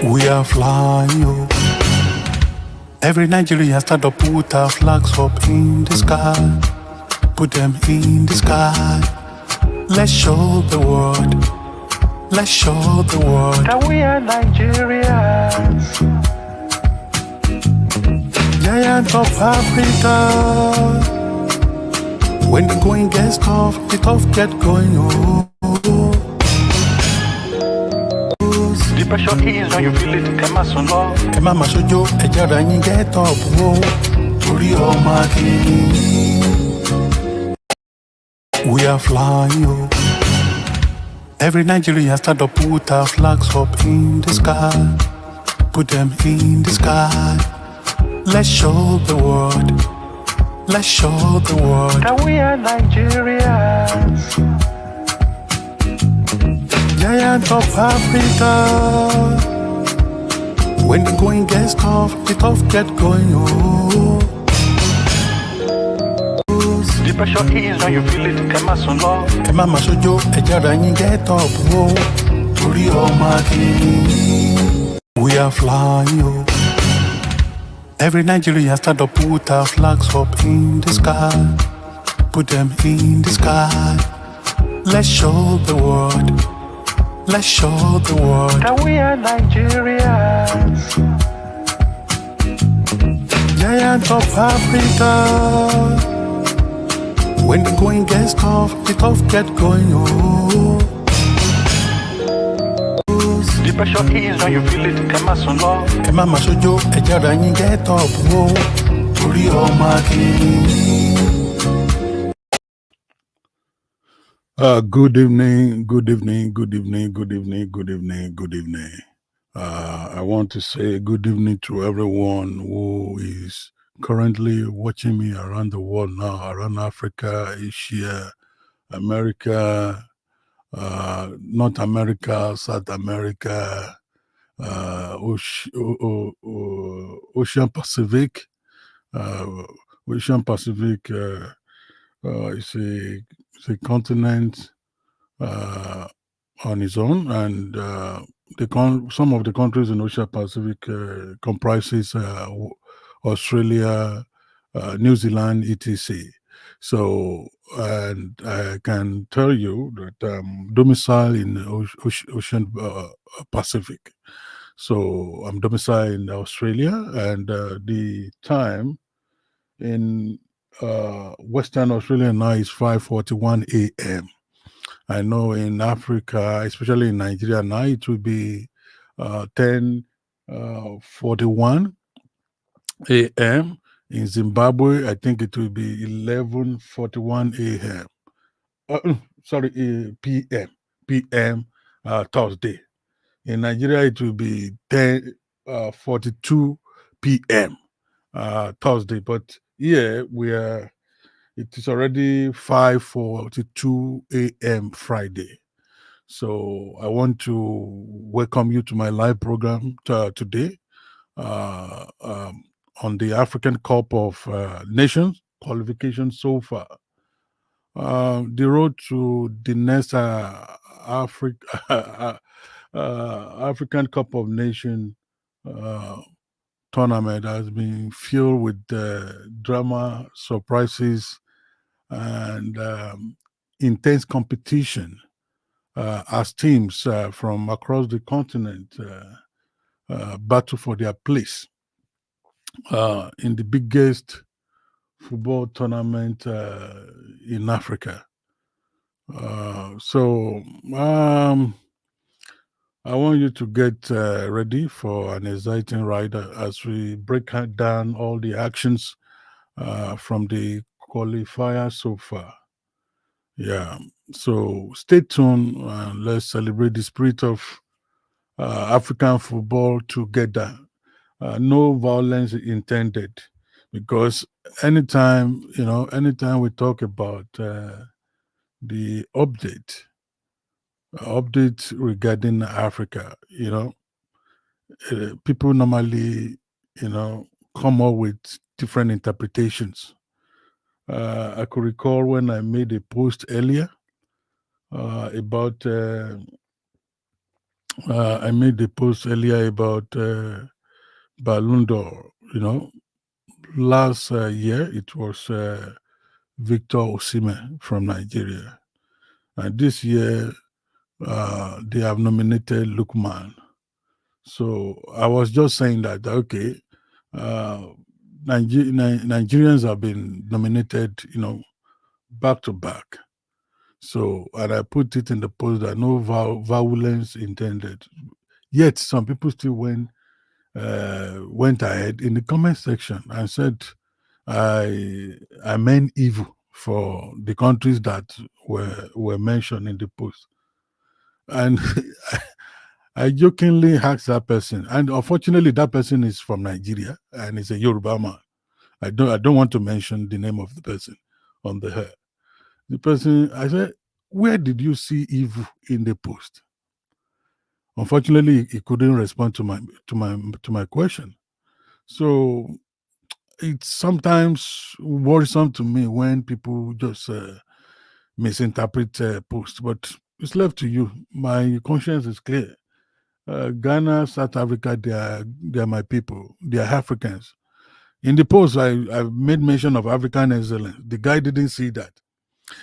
We are flying, oh. Every Nigerian start to put our flags up in the sky. Put them in the sky. Let's show the world. Let's show the world that we are Nigerians. Giant of Africa. When the going gets tough, the tough get going, oh. The pressure is when you feel it, Kema son love. Kema masojo, ejara yin get up, oh. Tori omaki. We are flying, oh. Every Nigerian start to put our flags up in the sky. Put them in the sky. Let's show the world. Let's show the world that we are Nigerians. Giant of Africa. When the going gets tough, the tough get going, oh. The pressure is when you feel it, Kema son love. Kema masojo, ejara yin get up, oh. Tori omaki. We are flying, oh. Every Nigerian start to put our flags up in the sky. Put them in the sky. Let's show the world. Let's show the world that we are Nigerians. Giant of Africa. When the going gets tough, the tough get going, oh. The pressure is when you feel it, Kema son love. Kema masojo, ejara yin get up, oh. Tori omaki. Good evening, good evening, good evening, good evening, good evening, good evening. I want to say good evening to everyone who is currently watching me around the world now, around Africa, Asia, America, North America, South America, Ocean Pacific. Ocean Pacific is a continent on its own, and some of the countries in Ocean Pacific comprises Australia, New Zealand, etc. So, and I can tell you that I'm domiciled in Ocean Pacific. So I'm domiciled in Australia, and the time in Western Australia now is 5:41 a.m. I know in Africa, especially in Nigeria now, it will be 10:41 a.m. In Zimbabwe, I think it will be 11:41 a.m. p.m. Thursday. In Nigeria, it will be 10:42 p.m. Thursday. But here it is already 5:42 a.m. Friday. So I want to welcome you to my live program today on the African Cup of Nations qualifications so far. The road to the next African Cup of Nations tournament has been filled with drama, surprises, and intense competition as teams from across the continent battle for their place in the biggest football tournament in Africa. So I want you to get ready for an exciting ride as we break down all the actions from the qualifier so far. Yeah, so stay tuned and let's celebrate the spirit of African football together. No violence intended, because anytime we talk about the update regarding Africa, people normally, come up with different interpretations. I could recall when I made a post earlier about I made the post earlier about Ballon d'Or. Last year it was Victor Osimhen from Nigeria, and this year they have nominated Lookman. So I was just saying that okay, uh, Nigerians have been nominated, back to back. So, and I put it in the post that no violence intended. Yet some people still went ahead in the comment section and said I meant evil for the countries that were mentioned in the post. And I jokingly asked that person, and unfortunately, that person is from Nigeria and is a Yoruba man. I don't want to mention the name of the person on the air. The person, I said, where did you see evil in the post? Unfortunately, he couldn't respond to my question. So it's sometimes worrisome to me when people just misinterpret posts, but it's left to you. My conscience is clear. Ghana, South Africa, they are my people. They are Africans. In the post, I made mention of African excellence. The guy didn't see that.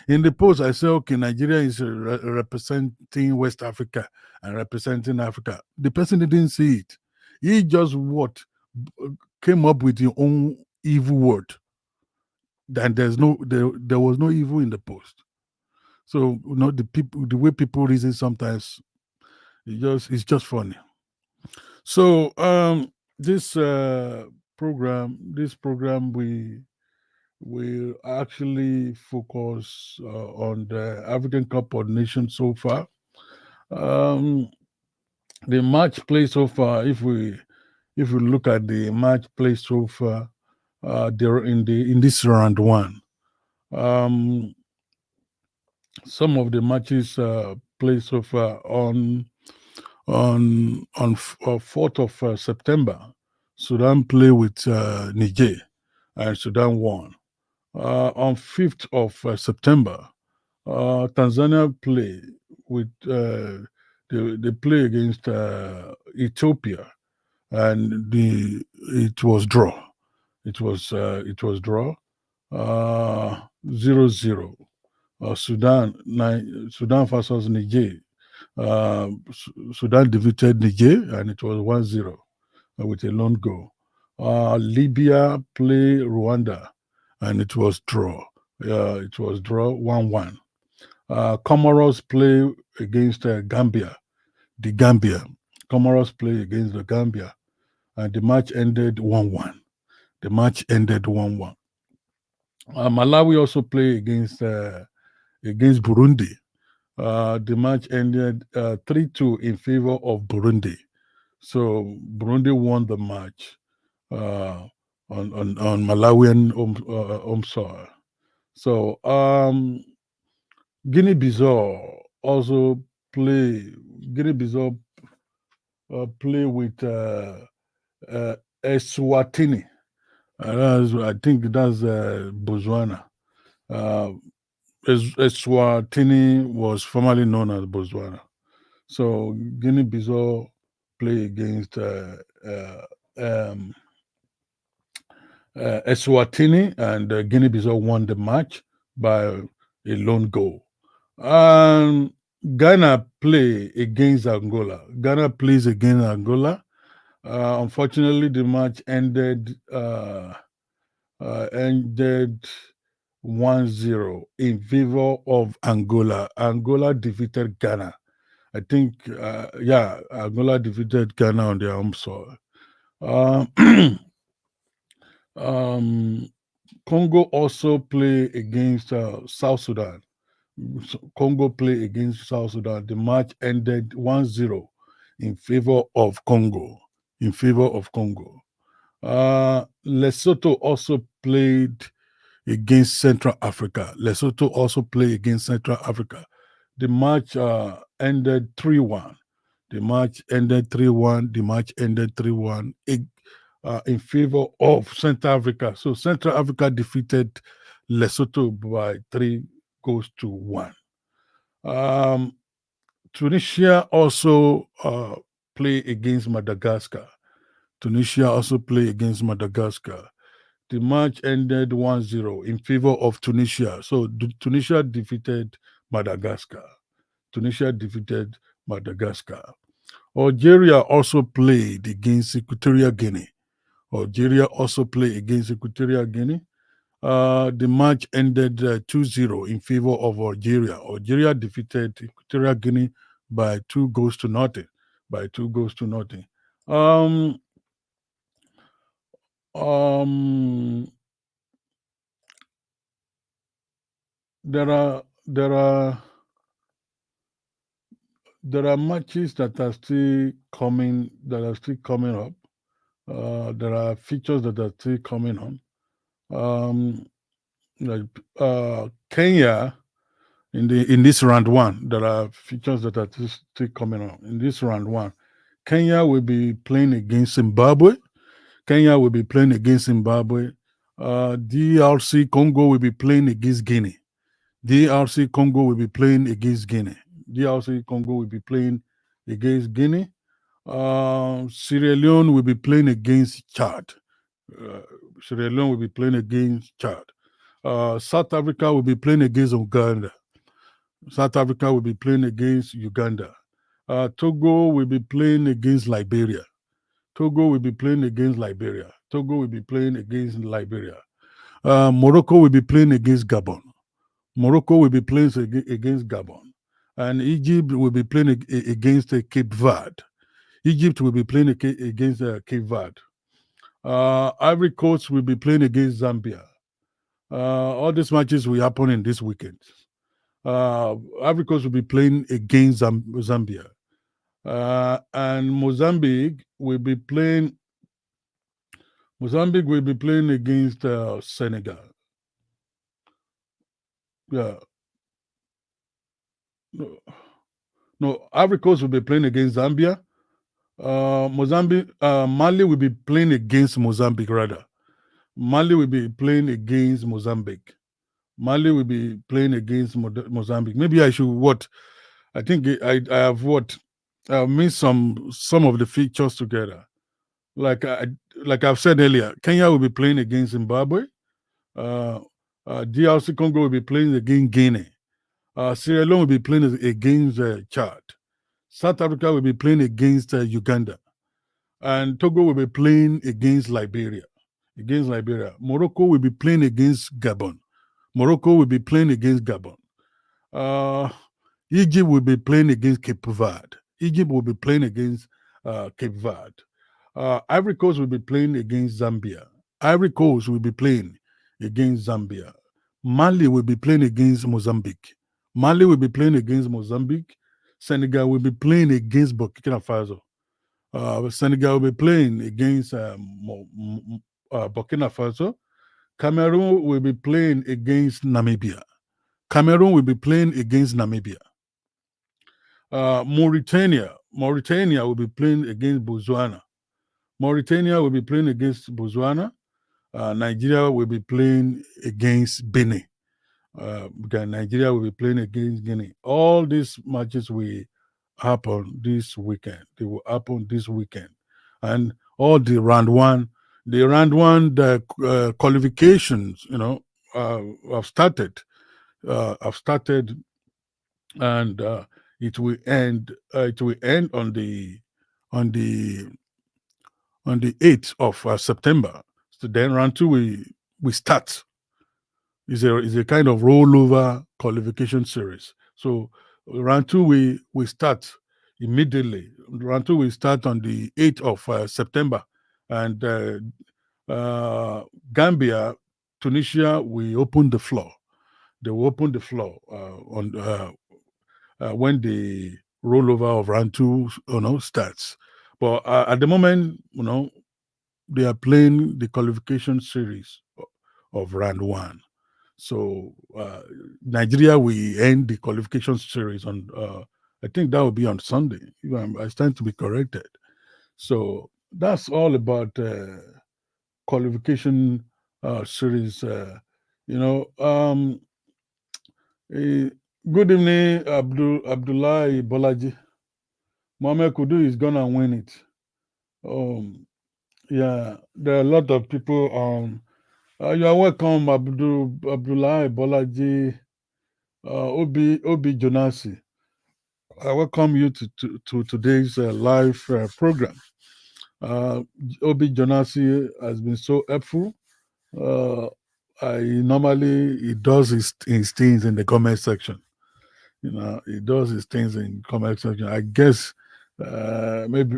In the post, I said, okay, Nigeria is representing West Africa and representing Africa. The person didn't see it. He just came up with your own evil word. And there was no evil in the post. So the way people reason sometimes it's just funny. So this program we actually focus on the African Cup of Nations so far. Um, the match play so far, if we look at the match play so far, they're in this round one. Um, some of the matches played so far on 4th of September. Sudan play with Niger, and Sudan won. On 5th of September, Tanzania play with they play against Ethiopia, and it was draw. It was draw, 0-0. Sudan versus Niger. Sudan defeated Niger, and it was 1-0 with a lone goal. Libya play Rwanda, and it was draw. It was draw 1-1. Comoros play against Gambia. The Gambia. Comoros play against the Gambia, and the match ended 1-1. The match ended 1-1. Malawi also play against Burundi. The match ended 3-2 in favor of Burundi. So Burundi won the match on Malawian home soil. So Guinea-Bissau also play. Guinea-Bissau play with Eswatini. I think that's Botswana. Uh, Eswatini was formerly known as Botswana. So Guinea-Bissau play against um, Eswatini, and Guinea-Bissau won the match by a lone goal. Ghana play against Angola. Ghana plays against Angola. Unfortunately, the match ended 1-0 in favor of Angola. Angola defeated Ghana. I think, Angola defeated Ghana on their home soil. Um, Congo also play against South Sudan. Congo play against South Sudan. The match ended 1-0 in favor of Congo. In favor of Congo. Lesotho also played against Central Africa. Lesotho also played against Central Africa. The match ended 3-1. The match ended 3-1. The match ended 3-1 in favor of Central Africa. So Central Africa defeated Lesotho by 3-1. Tunisia also play against Madagascar. Tunisia also play against Madagascar. The match ended 1-0 in favor of Tunisia. So Tunisia defeated Madagascar. Tunisia defeated Madagascar. Algeria also played against Equatorial Guinea. Algeria also played against Equatorial Guinea. The match ended 2-0 in favor of Algeria. Algeria defeated Equatorial Guinea by 2 goals to nothing. By 2 goals to nothing. Um, um, there are matches that are still coming up. There are features that are still coming on. Um, like Kenya in this round one, there are features that are still coming on. In this round one, Kenya will be playing against Zimbabwe. Kenya will be playing against Zimbabwe. DRC Congo will be playing against Guinea. DRC Congo will be playing against Guinea. DRC Congo will be playing against Guinea. Sierra Leone will be playing against Chad. Uh, Sierra Leone will be playing against Chad. South Africa will be playing against Uganda. South Africa will be playing against Uganda. Togo will be playing against Liberia. Togo will be playing against Liberia. Togo will be playing against Liberia. Morocco will be playing against Gabon. Morocco will be playing against Gabon. And Egypt will be playing against Cape Verde. Egypt will be playing against Cape Verde. Ivory Coast will be playing against Zambia. All these matches will happen in this weekend. Ivory Coast will be playing against Zambia. And Mozambique will be playing against Senegal. Yeah. No, no, Ivory Coast will be playing against Zambia. Mali will be playing against Mozambique, rather. Mali will be playing against Mozambique. Mali will be playing against Mozambique. Maybe I should what? I think I have what? I mixed some of the features together. Like like I've said earlier, Kenya will be playing against Zimbabwe. Uh, DRC Congo will be playing against Guinea. Sierra Leone will be playing against Chad. South Africa will be playing against Uganda, and Togo will be playing against Liberia. Against Liberia, Morocco will be playing against Gabon. Morocco will be playing against Gabon. Uh, Egypt will be playing against Cape Verde. Egypt will be playing against Cape Verde. Ivory Coast will be playing against Zambia. Ivory Coast will be playing against Zambia. Mali will be playing against Mozambique. Mali will be playing against Mozambique. Senegal will be playing against Burkina Faso. Senegal will be playing against Burkina Faso. Cameroon will be playing against Namibia. Cameroon will be playing against Namibia. Mauritania will be playing against Botswana. Mauritania will be playing against Botswana. Nigeria will be playing against Benin. Nigeria will be playing against Guinea. All these matches will happen this weekend. They will happen this weekend, and all the qualifications, have started. Have started, and it will end. It will end on the on the 8th of September. So then round two we start. Is a kind of rollover qualification series. So round two we start immediately. Round two we start on the 8th of September, and Gambia, Tunisia, we open the floor. They will open the floor on when the rollover of round two, starts. But at the moment, they are playing the qualification series of round one. So Nigeria will end the qualification series on. I think that will be on Sunday. I stand to be corrected. So that's all about qualification series. You know, um, eh, Good evening, Abdullahi Bolaji. Mohamed Kudu is gonna win it. Um, yeah, there are a lot of people. You are welcome, Abdullahi Bolaji, Obi Jonasi. I welcome you to today's live program. Uh, Obi Jonasi has been so helpful. Uh, he does his things in the comment section. He does his things in comment section. I guess maybe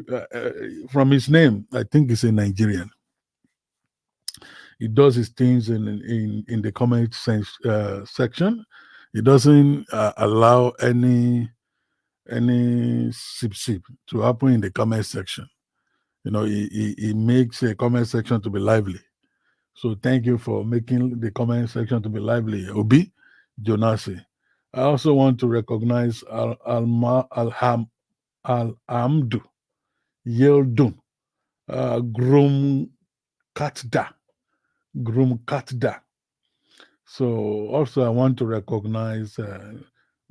from his name, I think he's a Nigerian. He does his things in the section. He doesn't allow any sip to happen in the comment section. He makes a comment section to be lively. So thank you for making the comment section to be lively, Obi Jonasi. I also want to recognize Al Amdu Yeldun Grum Katda Grum Katda. So also I want to recognize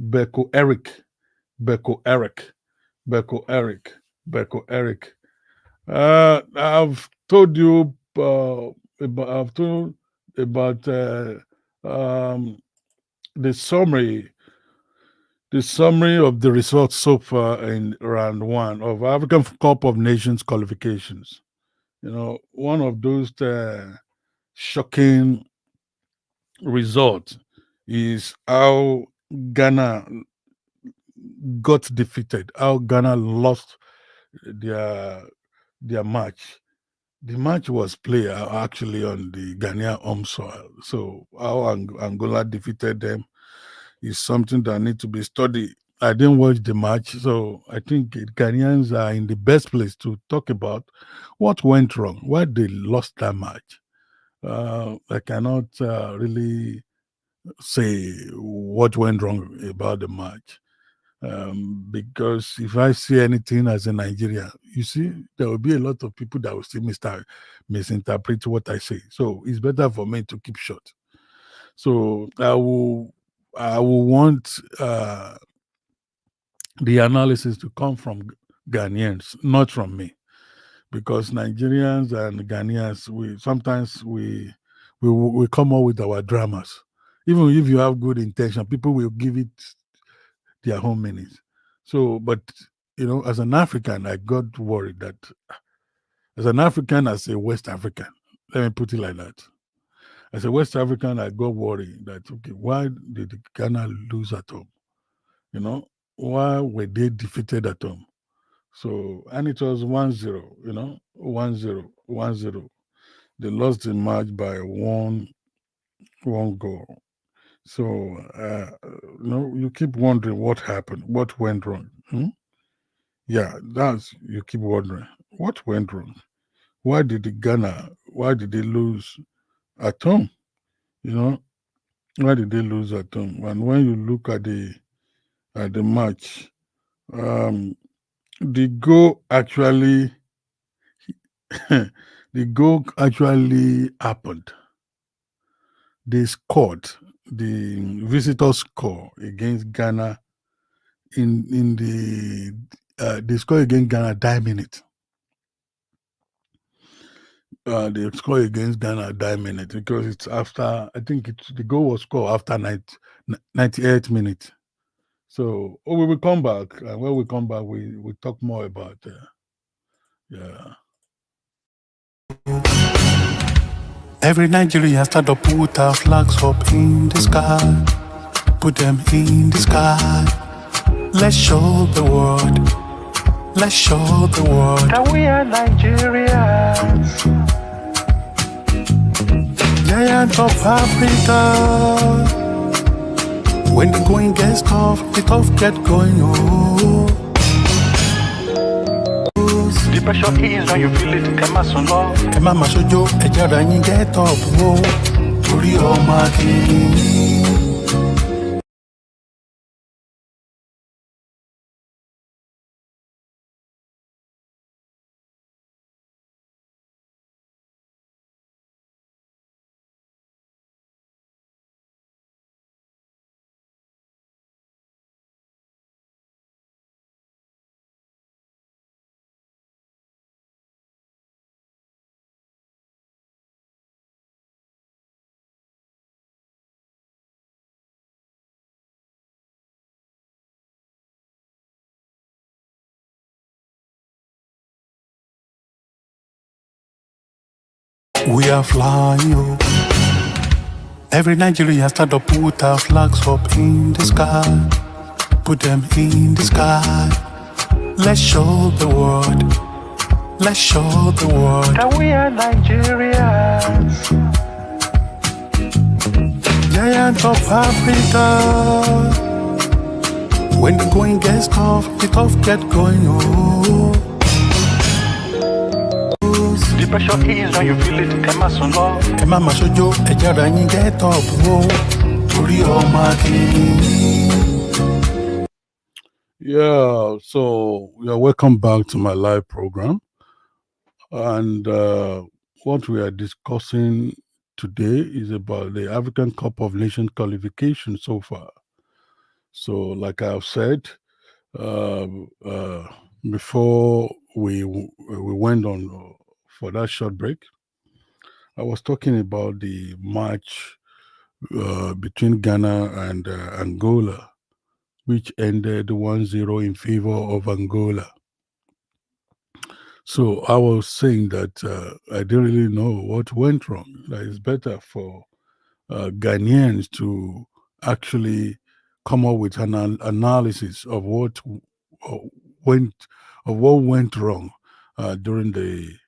Beko Eric Beko Eric Beko Eric Beko Eric. I've told you I've told about um, the summary of the results so far in round one of African Cup of Nations qualifications. One of those shocking results is how Ghana got defeated, how Ghana lost their match. The match was played actually on the Ghanaian home soil. So how Angola defeated them is something that need to be studied. I didn't watch the match, so I think Ghanaians are in the best place to talk about what went wrong, why they lost that match. I cannot really say what went wrong about the match. Because if I see anything as a Nigerian, you see, there will be a lot of people that will still misinterpret what I say. So it's better for me to keep short. So I will want the analysis to come from Ghanaians, not from me, because Nigerians and Ghanaians, we come up with our dramas. Even if you have good intention, people will give it their own meanings. So, but as an African, I got worried that as an African, as a West African, let me put it like that. As a West African, I got worried that okay, why did Ghana lose at home? You know, why were they defeated at home? So, and it was 1-0, 1-0, 1-0. They lost the match by one goal. So, you keep wondering what happened, what went wrong. Yeah, you keep wondering what went wrong. Why did they lose at home? You know, why did they lose at home? And when you look at the match, um, the goal actually the goal actually happened. They scored. The visitors score against Ghana in the they score against Ghana 9 minutes. They score against Ghana at that minute because it's after, I think the goal was scored after 98 minutes. So we will come back. And when we come back, we talk more about yeah. Every Nigerian start to put our flags up in the sky. Put them in the sky. Let's show the world. Let's show the world that we are Nigerians. Giant of Africa. When the going gets tough, the tough get going. Oh. The pressure is when you feel it. Kama sunlo. Kama masojo. Ejara yin get up. Oh. Torí ọmọ akíní. We are flying, oh. Every Nigeria start up, put our flags up in the sky. Put them in the sky. Let's show the world. Let's show the world that we are Nigerians. Giant of Africa. When the going gets tough, the tough get going, oh. The pressure is when you feel it, Kema Sono. Kema Masojo, Ejara yin get up, oh. Tori Oma Kini. Yeah, so you're welcome back to my live program. And what we are discussing today is about the African Cup of Nations qualification so far. So, like I've said, uh, uh, before we went on for that short break, I was talking about the match between Ghana and Angola, which ended 1-0 in favor of Angola. So I was saying that I didn't really know what went wrong. That it's better for Ghanaians to actually come up with an analysis of uh, went what went wrong during the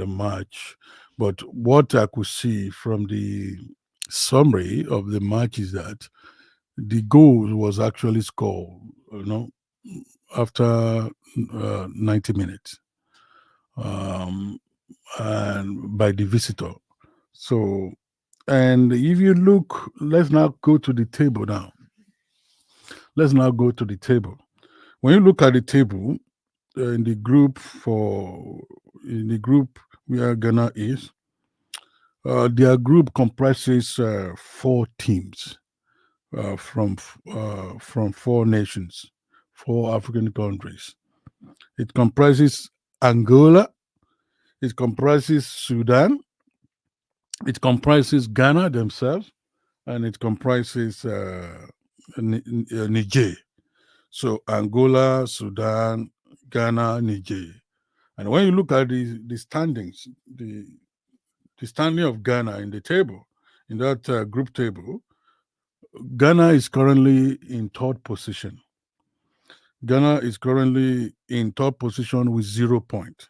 match. But what I could see from the summary of the match is that the goal was actually scored, after 90 minutes. And by the visitor. So, and if you look, let's now go to the table now. Let's now go to the table. When you look at the table in the group where Ghana is, their group comprises 4 teams from 4 nations, 4 African countries. It comprises Angola. It comprises Sudan. It comprises Ghana themselves, and it comprises Niger. So Angola, Sudan, Ghana, Niger. And when you look at the standings, the standing of Ghana in the table, in that group table, Ghana is currently in third position. Ghana is currently in third position with 0 points.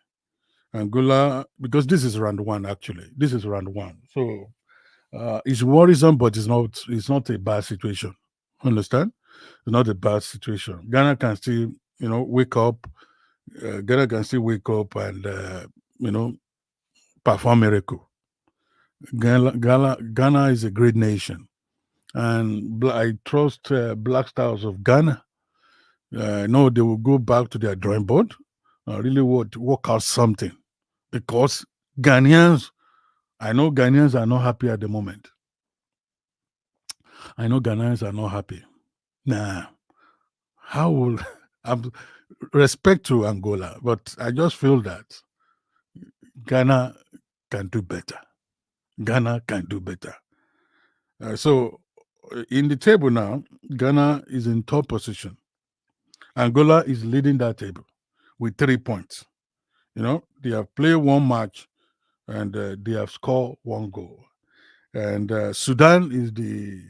Angola, because this is round one, actually. This is round one. So it's worrisome, but it's not a bad situation. Understand? It's not a bad situation. Ghana can still, wake up. Ghana can still wake up and, perform miracle. Ghana is a great nation, and I trust Black Stars of Ghana. No, they will go back to their drawing board, really work out something, because I know Ghanaians are not happy at the moment. I know Ghanaians are not happy. Nah, how will I'm respect to Angola, but I just feel that Ghana can do better. Ghana can do better. So in the table now, Ghana is in top position. Angola is leading that table with 3 points. They have played one match and they have scored 1 goal. And Sudan is the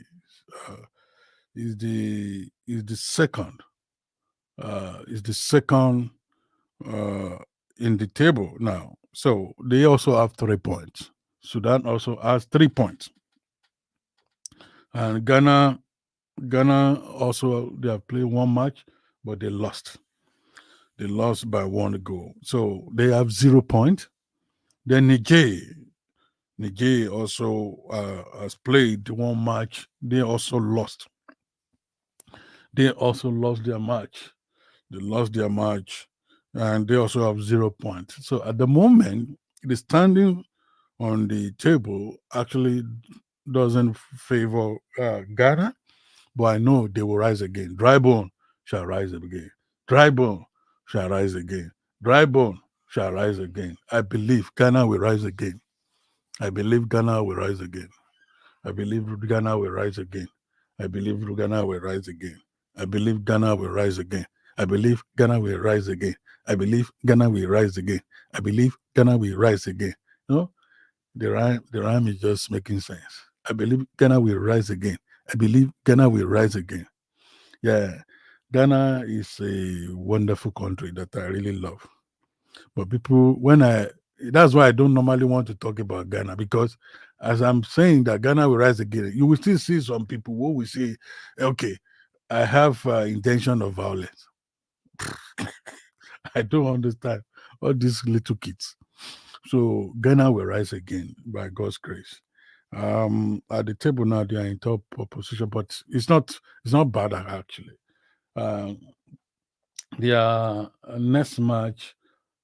second. Is the second in the table now. So they also have 3 points. Sudan also has 3 points. And Ghana also, they have played one match, but they lost. They lost by 1 goal. So they have 0 points. Then Niger also has played one match. They also lost. They also lost their match. They lost their match, and they also have 0 points. So at the moment, the standing on the table actually doesn't favor Ghana, but I know they will rise again. Dry bone shall rise again. Dry bone shall rise again. Dry bone shall rise again. I believe Ghana will rise again. I believe Ghana will rise again. I believe Ghana will rise again. I believe Ghana will rise again. I believe Ghana will rise again. I believe Ghana will rise again. I believe Ghana will rise again. I believe Ghana will rise again. The rhyme is just making sense. I believe Ghana will rise again. I believe Ghana will rise again. Yeah, Ghana is a wonderful country that I really love. But people, that's why I don't normally want to talk about Ghana, because as I'm saying that Ghana will rise again, you will still see some people who will say, okay, I have intention of violence. I don't understand all these little kids. So Ghana will rise again by God's grace. At the table now, they are in top position, but it's not bad actually. Um, their next match,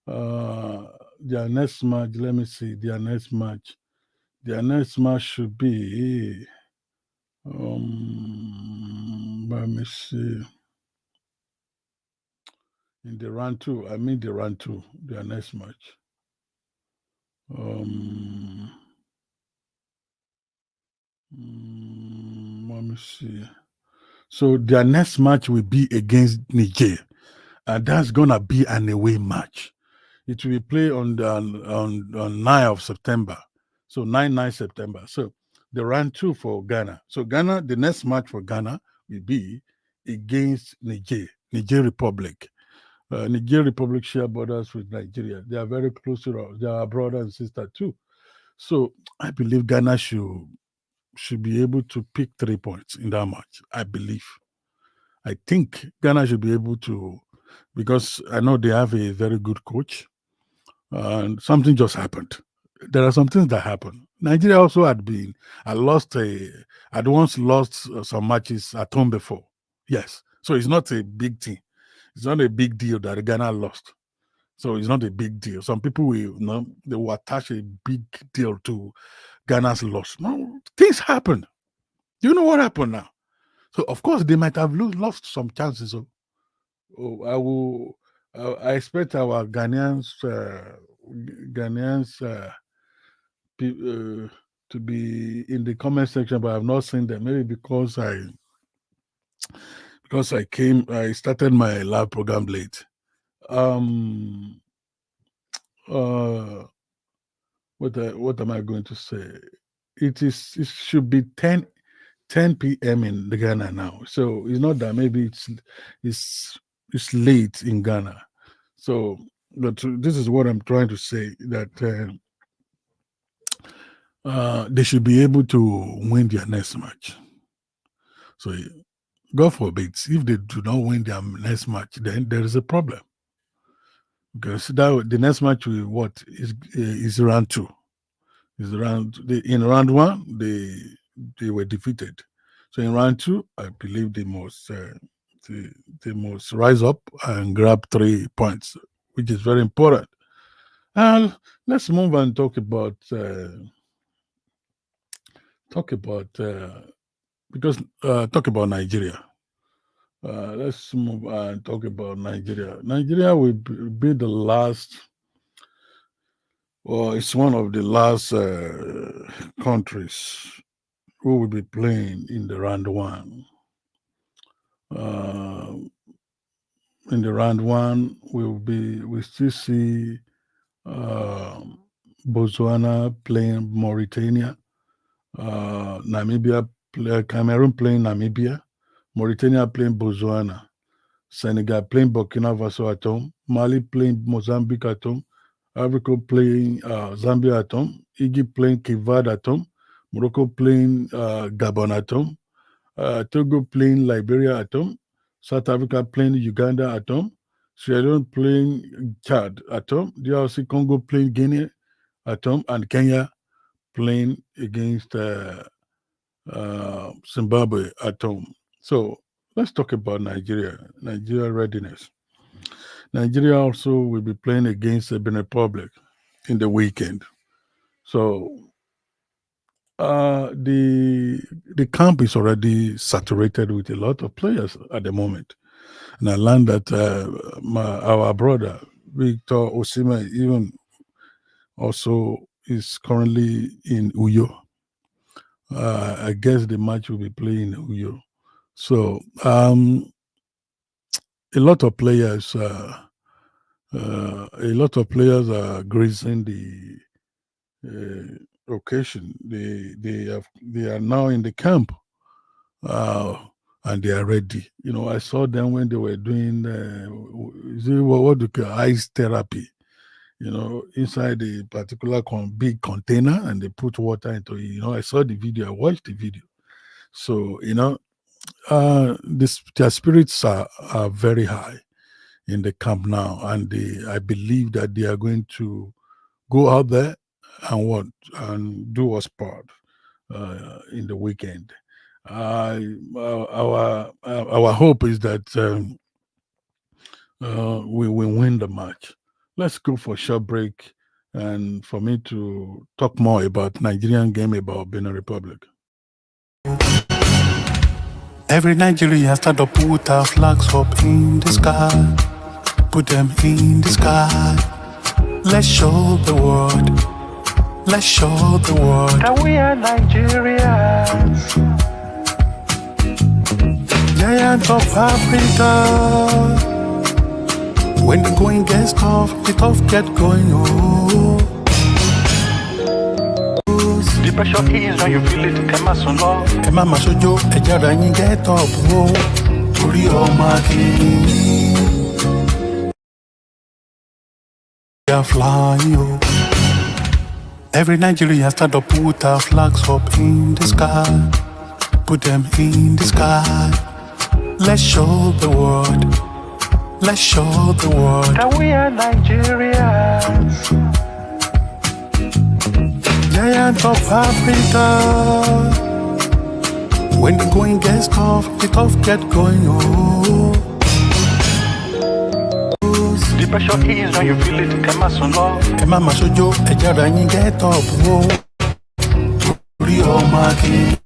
uh, their next match. Let me see. Their next match. Their next match should be. Let me see. In the round two, I mean the round two. Their next match. Um, Let me see. So their next match will be against Niger, and that's gonna be an away match. It will be played on 9 of September. So 9 September. So the round two for Ghana. So Ghana, the next match for Ghana will be against Niger Republic. Niger Republic share borders with Nigeria. They are very close to us. They are our brother and sister too. So I believe Ghana should be able to pick 3 points in that match. I believe. I think Ghana should be able to, because I know they have a very good coach, and something just happened. There are some things that happen. Nigeria also had once lost some matches at home before. Yes. So it's not a big thing. It's not a big deal that Ghana lost. So it's not a big deal. Some people they will attach a big deal to Ghana's loss. No, things happen. Do you know what happened now? So of course they might have lost some chances. So I will. I expect our Ghanaians to be in the comment section, but I've not seen them. Maybe because I started my live program late. Um. Uh. What am I going to say? It should be 10 p.m. in Ghana now. So it's not that maybe it's it's late in Ghana. So, but this is what I'm trying to say, that they should be able to win their next match. So, God forbid, if they do not win their next match, then there is a problem, because the next match is round two. In round one they were defeated. So in round two, I believe they must rise up and grab 3 points, which is very important. And let's move and talk about because talk about Nigeria. Let's move and talk about Nigeria. Nigeria will be the last. Well, it's one of the last countries who will be playing in the round one. Uh, in the round one, we still see uh, Botswana playing Mauritania, Cameroon playing Namibia, Mauritania playing Botswana, Senegal playing Burkina Faso at home, Mali playing Mozambique at home, Africa playing Zambia at home, Egypt playing Cape Verde at home, Morocco playing Gabon at home, Togo playing Liberia at home, South Africa playing Uganda at home, Sierra Leone playing Chad at home, DRC Congo playing Guinea at home, and Kenya playing against Zimbabwe at home. So let's talk about Nigeria readiness. Nigeria also will be playing against the Benin Republic in the weekend. So the camp is already saturated with a lot of players at the moment, and I learned that our brother Victor Osimhen even also is currently in Uyo. I guess the match will be playing in Uyo. So a lot of players, a lot of players are gracing the occasion. They are now in the camp, and they are ready. I saw them when they were doing what do you call ice therapy. Inside a particular big container, and they put water into it. I saw the video. I watched the video. So their spirits are very high in the camp now, and I believe that they are going to go out there and do us part in the weekend. Our hope is that we will win the match. Let's go for a short break, and for me to talk more about Nigerian game about Benin Republic. Every Nigeria start to put our flags up in the sky. Put them in the sky. Let's show the world. Let's show the world that we are Nigerians. Giants of Africa. When the going gets tough, the tough get going. Oh. The pressure is when you feel it. Kema sono, Kema masojo, ejara yin get up. Oh. Uri omaki. We are flying. Oh. Every Nigeria start to put our flags up in the sky. Put them in the sky. Let's show the world. Let's show the world that we are Nigerians. Giants of Africa. When the going gets tough, the tough get going. Oh. The pressure is when you feel it. Kema sono, Kema masojo, ejara yin get up. Oh. Uri omaki.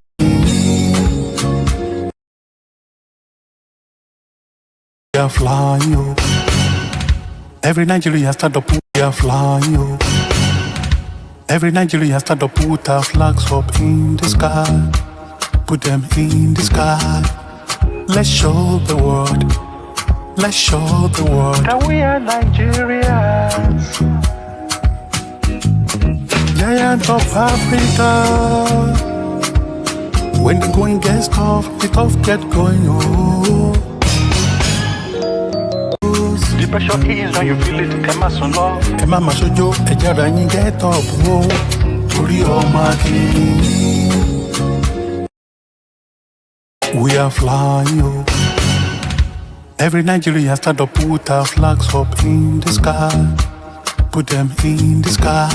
We are flying. Oh. Every Nigeria start to put. We are flying. Oh. Every Nigeria start to put our flags up in the sky. Put them in the sky. Let's show the world. Let's show the world that we are Nigerians. Giants of Africa. When the going gets tough, the tough get going. Oh. The pressure is when you feel it. Kema sono, Kema masojo, ejara yin get up. Oh. Uri omaki. We are flying. Oh. Every Nigeria start to put our flags up in the sky. Put them in the sky.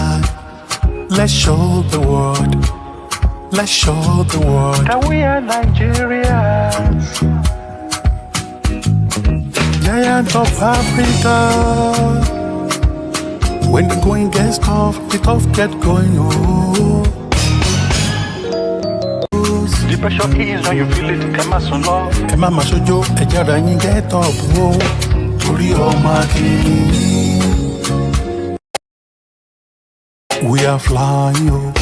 Let's show the world. Let's show the world that we are Nigerians. Giants of Africa. When the going gets tough, the tough get going. Oh. The pressure is when you feel it. Kema sono, Kema masojo, ejara yin get up. Oh. Uri omaki. We are flying. Oh.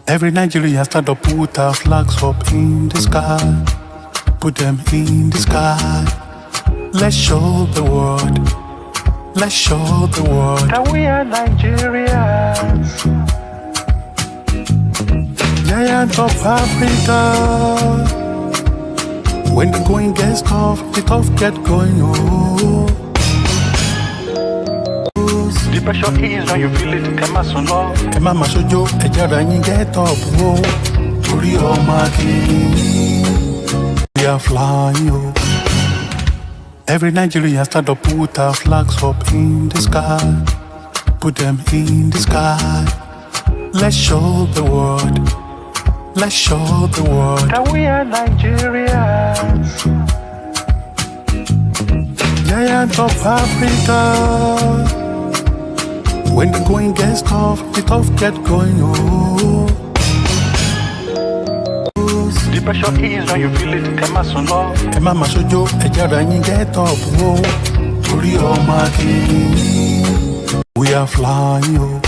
Every Nigeria start to put our flags up in the sky. Put them in the sky. Let's show the world. Let's show the world that we are Nigerians. Giants of Africa. When the going gets tough, the tough get going. Oh. The pressure is when you feel it. Kema sono, Kema masojo, ejara yin get up. Oh. Uri omaki. We are flying. Oh. Every Nigeria start to put our flags up in the sky. Put them in the sky. Let's show the world. Let's show the world that we are Nigerians. Giants of Africa. When the going gets tough, the tough get going. Oh. The pressure is when you feel it. Kema sono, Kema masojo, ejara yin get up. Oh. Uri omaki. We are flying. Oh.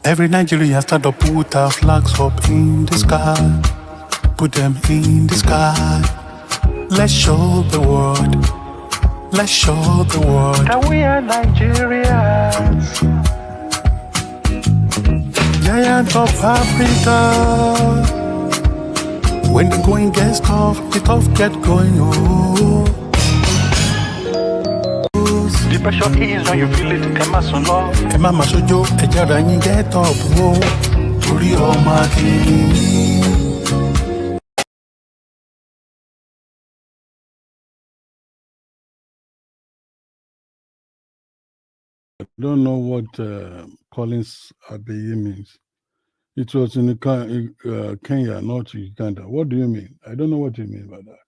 Every Nigeria start to put our flags up in the sky. Put them in the sky. Let's show the world. Let's show the world that we are Nigerians. giant of Africa. When the going gets tough, the tough get going. Oh, the pressure is when you feel it. Kema sono, kema masojo, ejara yin get up. Oh, torí ọmọ akíní. I don't know what Collins Abiy means. It was in Kenya, not Uganda. What do you mean? I don't know what you mean by that.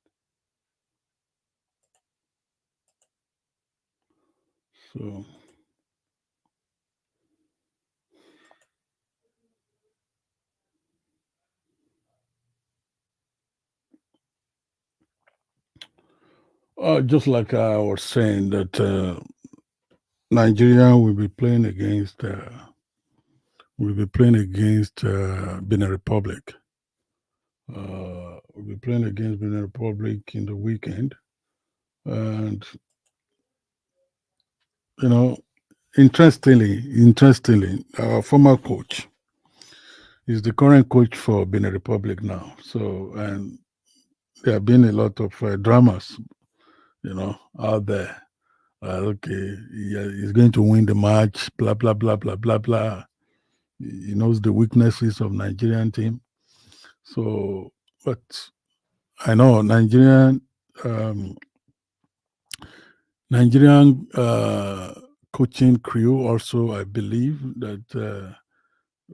So, just like I was saying that Nigeria will be playing against Benin Republic. We'll be playing against Benin Republic in the weekend, and interestingly, our former coach is the current coach for Benin Republic now. So, and there have been a lot of dramas, out there. Okay, yeah, he's going to win the match, blah, blah, blah, blah, blah, blah. He knows the weaknesses of Nigerian team. So, but I know Nigerian coaching crew also, I believe that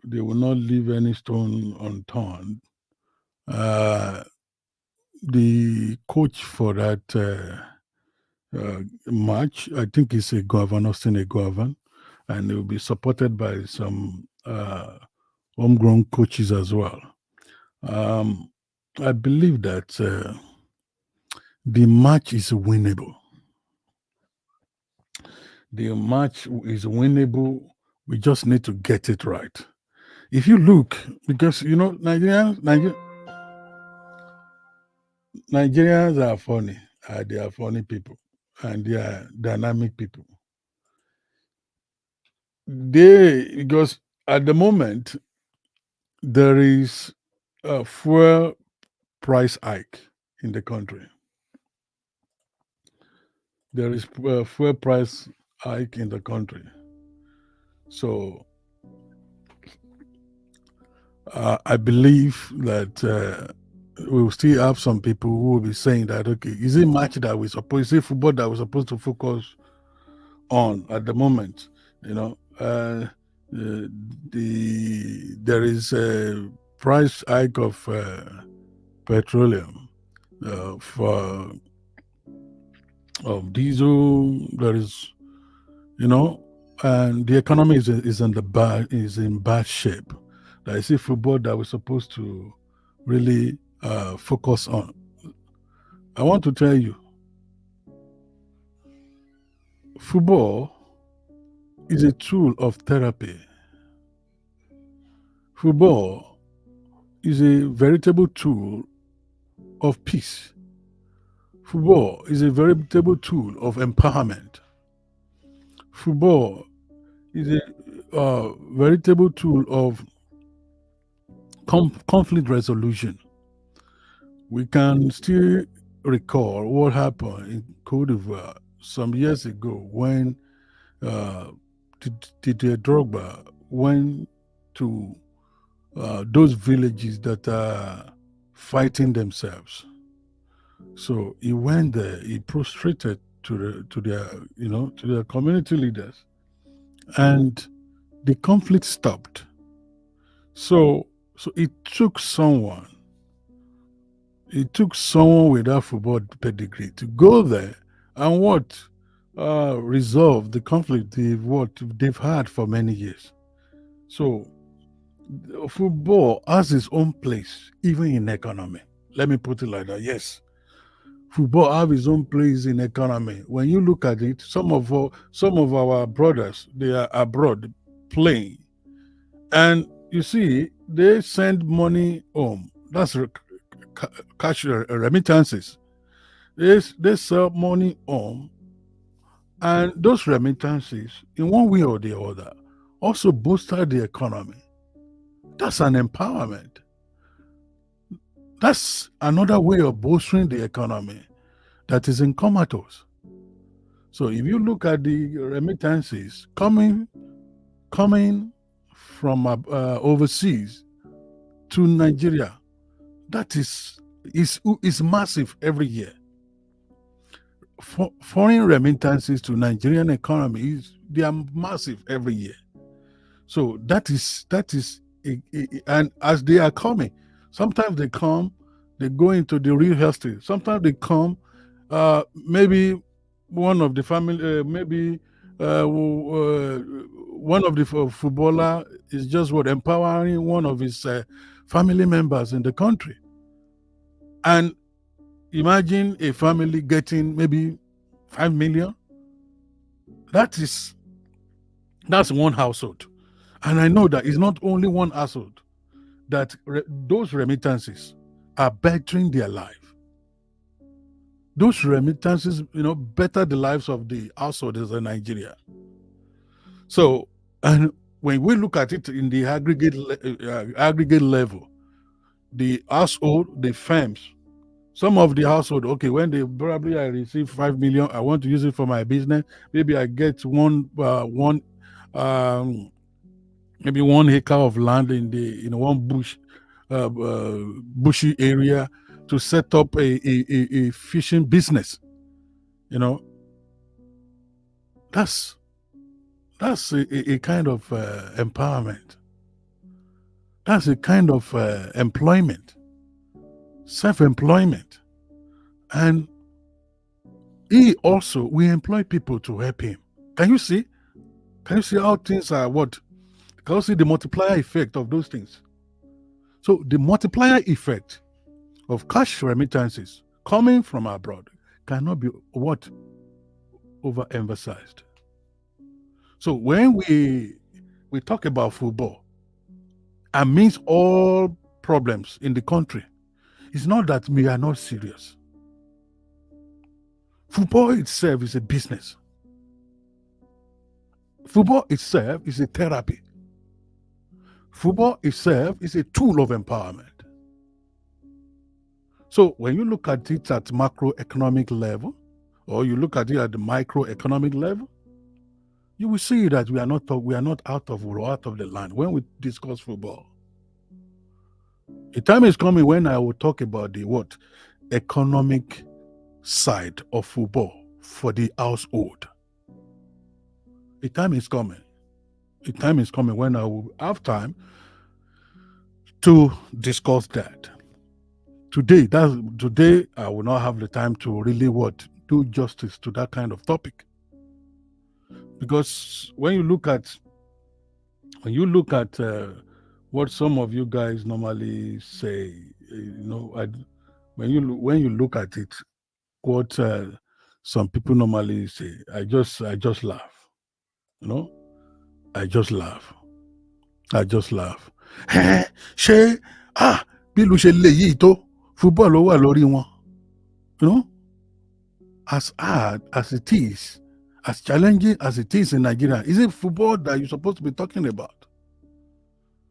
they will not leave any stone unturned. The coach for that match, I think he's a Govan, Austin a Govan, and he will be supported by some homegrown coaches as well. I believe that the match is winnable. The match is winnable. We just need to get it right. If you look, because Nigerians are funny. They are funny people, and they are dynamic people. Because at the moment there is a fuel price hike in the country. There is a fuel price hike in the country. So I believe that we will still have some people who will be saying that, okay, is it match that we supposed, is it football that we're supposed to focus on at the moment? There is a price hike of petroleum, of diesel. There is, and the economy is in bad shape. I see football that we're supposed to really focus on. I want to tell you, football is a tool of therapy. Football is a veritable tool of peace. Football is a veritable tool of empowerment. Football is a veritable tool of conflict resolution. We can still recall what happened in Cote d'Ivoire some years ago when Didier Drogba went to those villages that are fighting themselves. So he went there. He prostrated to their community leaders, and the conflict stopped. So it took someone. It took someone with that football pedigree to go there and resolve the conflict they've had for many years. So football has its own place, even in economy. Let me put it like that. Yes, football have its own place in economy. When you look at it, some of our brothers, they are abroad playing, and you see they send money home. That's cash remittances. They sell money home, and those remittances, in one way or the other, also bolster the economy. That's an empowerment. That's another way of bolstering the economy that is in comatose. So if you look at the remittances coming from overseas to Nigeria, that is massive every year. Foreign remittances to Nigerian economy they are massive every year. So that is and as they are coming, sometimes they come, they go into the real estate. Sometimes they come, maybe one of the family, maybe one of the footballer is just empowering one of his family members in the country. And imagine a family getting maybe 5 million. That's one household. And I know that it's not only one household, that those remittances are bettering their life. Those remittances, better the lives of the householders in Nigeria. So, and when we look at it in the aggregate level, the household, the firms, some of the household, okay, when they probably I receive 5 million, I want to use it for my business. Maybe I get maybe 1 acre of land in one bushy area to set up a fishing business. That's a kind of empowerment. That's a kind of employment, self-employment. And we employ people to help him. Can you see how things are what? Can you see the multiplier effect of those things? So the multiplier effect of cash remittances coming from abroad cannot be overemphasized. So when we talk about football, amidst all problems in the country, it's not that we are not serious. Football itself is a business. Football itself is a therapy. Football itself is a tool of empowerment. So when you look at it at macroeconomic level, or you look at it at the microeconomic level, you will see that we are not out of the land when we discuss football. The time is coming when I will talk about the economic side of football for the household. The time is coming. The time is coming when I will have time to discuss that. Today I will not have the time to really do justice to that kind of topic. Because when you look at what some of you guys normally say, when you look at it, what some people normally say, I just laugh. I just laugh. Ṣé bí ìlú ṣe lè yìí tó football ló wà lórí wọn? As hard as it is, as challenging as it is in Nigeria, is it football that you're supposed to be talking about?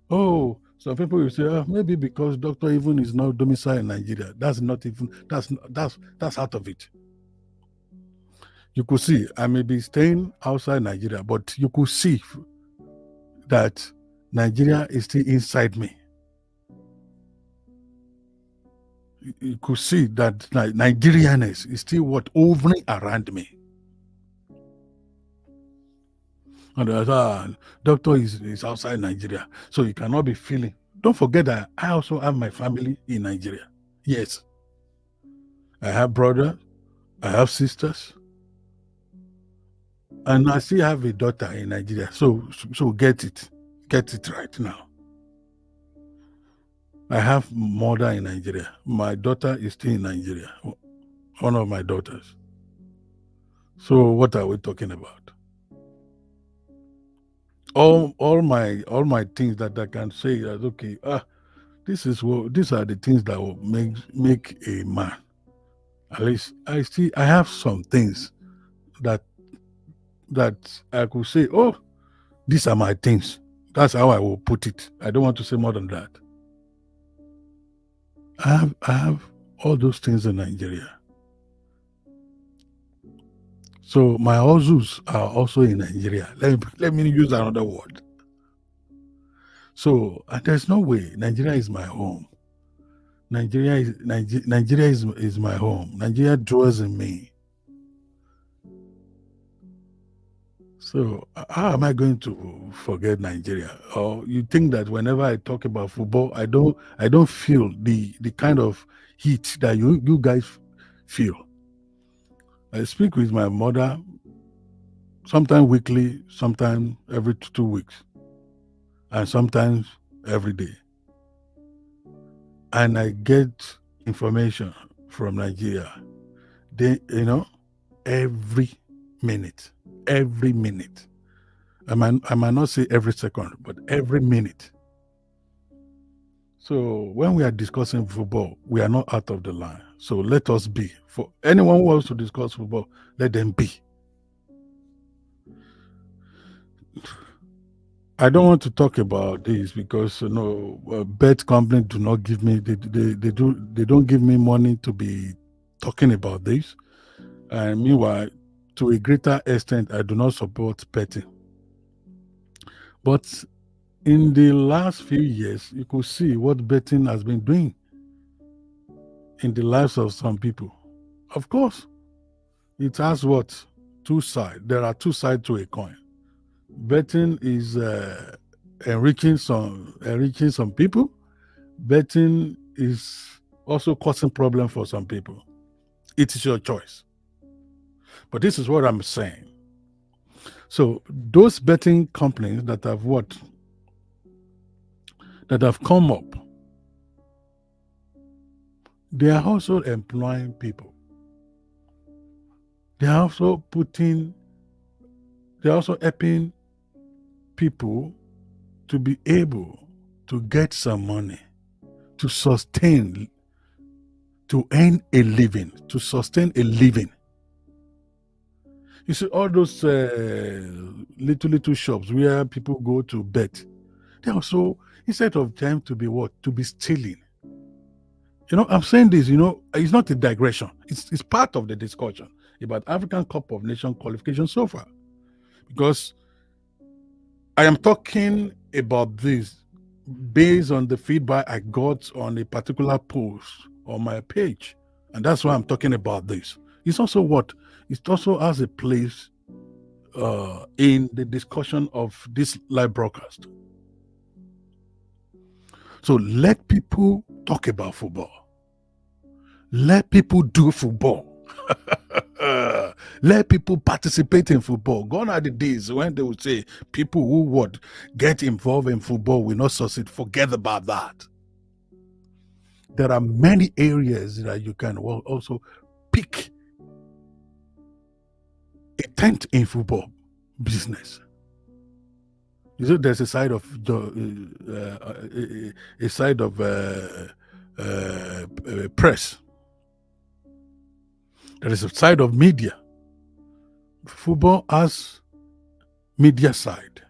Oh, some people will say, maybe because Dr. Even is not domiciled in Nigeria. That's out of it. You could see, I may be staying outside Nigeria, but you could see that Nigeria is still inside me. You could see that Nigerianness is still hovering around me. And doctor is outside Nigeria, so you cannot be feeling. Don't forget that I also have my family in Nigeria. Yes. I have brothers, I have sisters, and I still have a daughter in Nigeria. So get it right now. I have mother in Nigeria. My daughter is still in Nigeria. One of my daughters. So what are we talking about? All my things that I can say is okay. These are the things that will make a man. At least I have some things that I could say, these are my things That's how I will put it. I don't want to say more than that. I have all those things in Nigeria. So my hustles are also in Nigeria. Let me use another word. So there's no way Nigeria is my home. Nigeria is my home. Nigeria dwells in me. So how am I going to forget Nigeria? Or you think that whenever I talk about football, I don't feel the kind of heat that you guys feel. I speak with my mother sometimes weekly, sometimes every 2 weeks, and sometimes every day. And I get information from Nigeria. They, every minute, every minute. I might not say every second, but every minute. So when we are discussing football, we are not out of the line. So let us be. For anyone who wants to discuss football, let them be. I don't want to talk about this because bet company do not give me they don't give me money to be talking about this. And meanwhile, to a greater extent, I do not support betting. But in the last few years, you could see what betting has been doing in the lives of some people. Of course, it has what? Two sides. There are two sides to a coin. Betting is enriching some people. Betting is also causing problem for some people. It is your choice. But this is what I'm saying. So those betting companies that have come up, they are also employing people. They are also helping people to be able to get some money, to sustain, to earn a living, to sustain a living. You see, all those little shops where people go to bet, they also, instead of them to be what? To be stealing. I'm saying this, it's not a digression. It's part of the discussion about African Cup of Nations qualification so far. Because I am talking about this based on the feedback I got on a particular post on my page. And that's why I'm talking about this. It's also what? It also has a place in the discussion of this live broadcast. So let people talk about football. Let people do football. Let people participate in football. Gone are the days when they would say people who would get involved in football will not succeed. Forget about that. There are many areas that you can also pick a tent in football business. You know, there's a side of press. There is a side of media. Football has media side.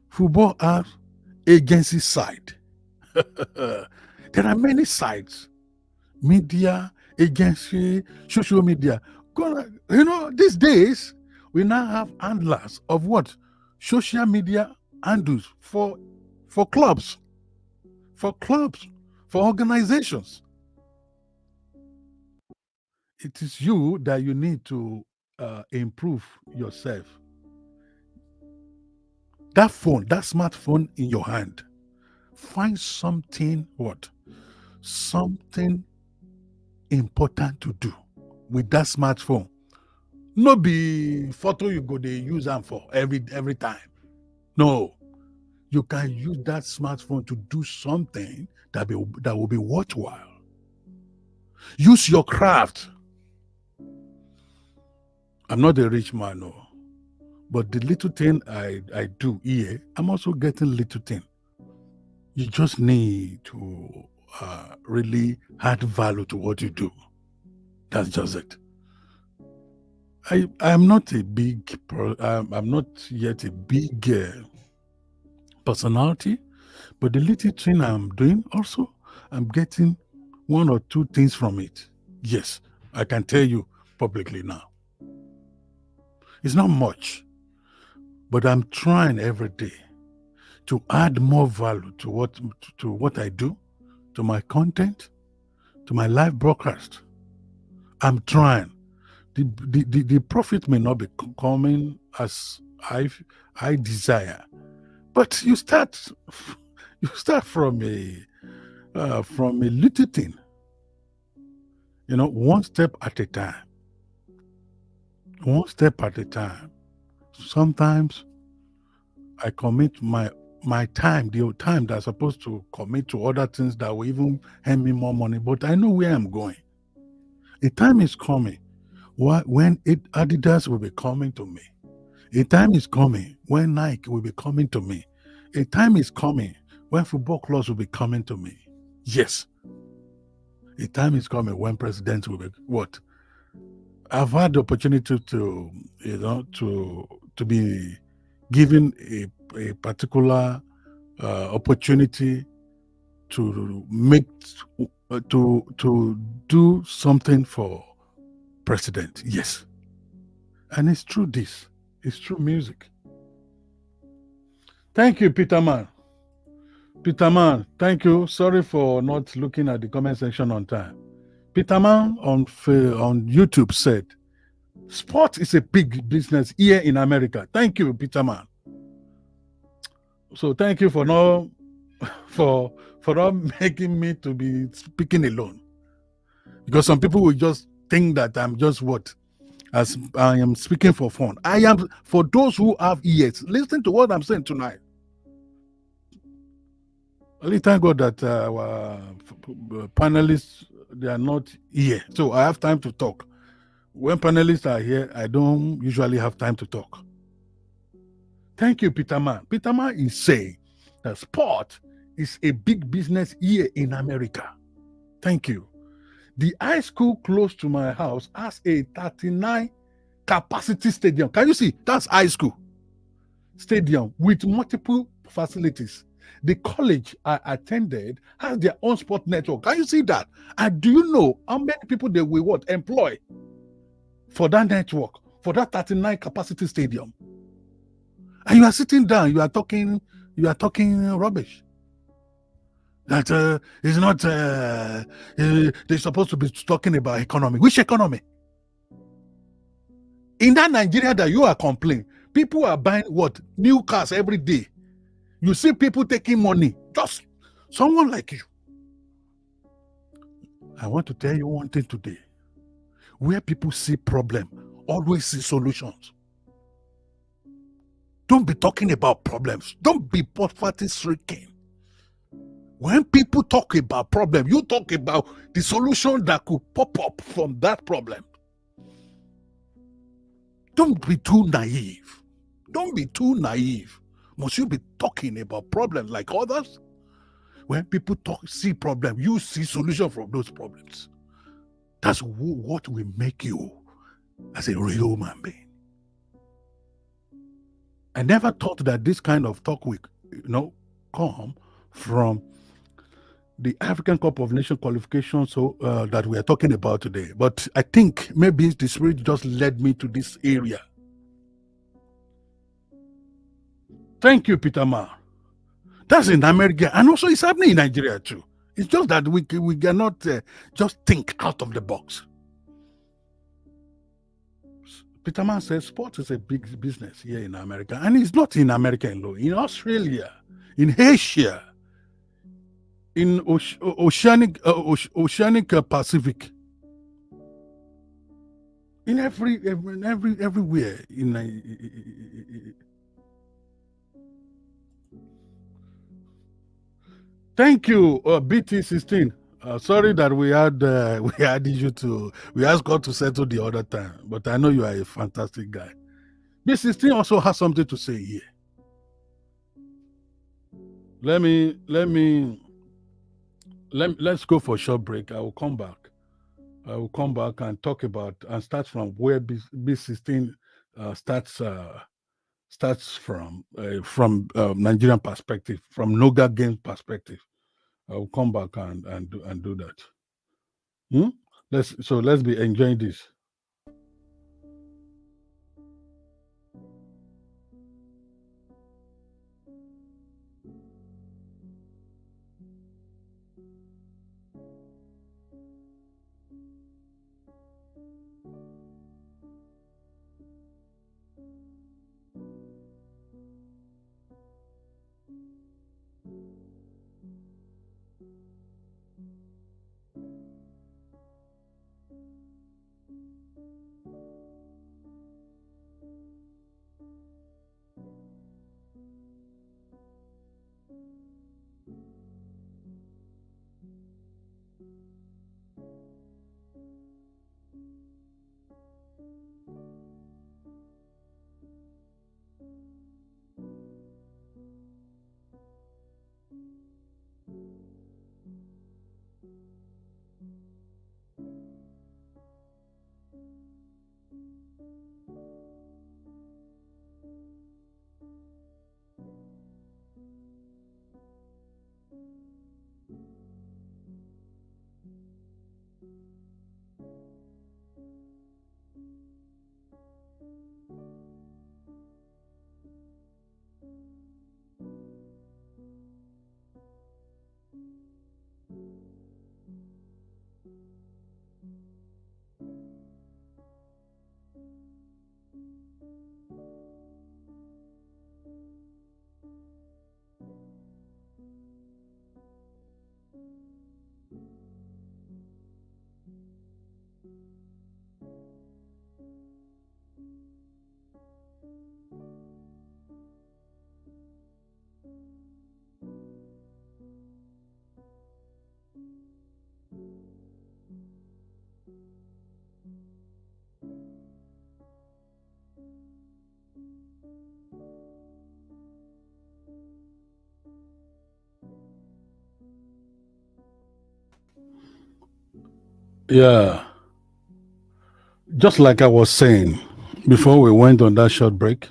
Football has agency side. There are many sides. Media, agency, social media. These days, we now have handlers of what? Social media handles for clubs, for organizations. It is you that you need to improve yourself. That phone, that smartphone in your hand, find something something important to do with that smartphone. No be photo you go dey use am for every time. No, you can use that smartphone to do something that will be worthwhile. Use your craft. I'm not a rich man, no, but the little thing I do here, I'm also getting little thing. You just need to really add value to what you do. That's just it. I'm not a big, I'm not yet a big personality, but the little thing I'm doing also, I'm getting one or two things from it. Yes, I can tell you publicly now. It's not much, but I'm trying every day to add more value to what I do, to my content, to my live broadcast. I'm trying. The profit may not be coming as I desire, but you start from a little thing, one step at a time, one step at a time. Sometimes I commit my time, the time that's supposed to commit to other things that will even earn me more money, but I know where I'm going. A time is coming when Adidas will be coming to me. A time is coming when Nike will be coming to me. A time is coming when football clubs will be coming to me. Yes. A time is coming when presidents will be what? I've had the opportunity to be given a particular opportunity to make to do something for president. Yes. And it's through this. It's through music. Thank you, Peter Man. Peter Man, thank you. Sorry for not looking at the comment section on time. Peter Man on YouTube said, "Sport is a big business here in America." Thank you, Peter Man. So thank you for not making me to be speaking alone, because some people will just think that I'm just as I am speaking for fun. I am for those who have ears. Listen to what I'm saying tonight. Only thank God that our panelists, they are not here, so I have time to talk. When panelists are here, I don't usually have time to talk. Thank you, Peter Man. Peter Man is saying that sport is a big business here in America. Thank you. The high school close to my house has a 39 capacity stadium. Can you see? That's high school stadium with multiple facilities. The college I attended has their own sport network. Can you see that? And do you know how many people they will employ for that network, for that 39 capacity stadium? And you are sitting down, you are talking rubbish. That is not, they're supposed to be talking about economy. Which economy? In that Nigeria that you are complaining, people are buying new cars every day. You see people taking money, just someone like you. I want to tell you one thing today. Where people see problem, always see solutions. Don't be talking about problems. Don't be poverty-stricken. When people talk about problem, you talk about the solution that could pop up from that problem. Don't be too naive. Don't be too naive. Must you be talking about problems like others? When people see problem, you see solution from those problems. That's what will make you as a real human being. I never thought that this kind of talk will, come from the African Cup of Nations qualification that we are talking about today. But I think maybe the Spirit just led me to this area. Thank you, Peter Ma. That's in America, and also it's happening in Nigeria too. It's just that we cannot just think out of the box. Peter Man says sport is a big business here in America, and it's not in America alone. In Australia, in Asia, in Oceanic Pacific, in everywhere in. Thank you, BT16. Sorry that we had issue we asked God to settle the other time, but I know you are a fantastic guy. BT16 also has something to say here. Let's go for a short break. I will come back. I will come back and talk about and start from where B16 starts from Nigerian perspective, from Noga game perspective. I will come back and do that. Hmm? Let's be enjoying this. Yeah, just like I was saying before we went on that short break,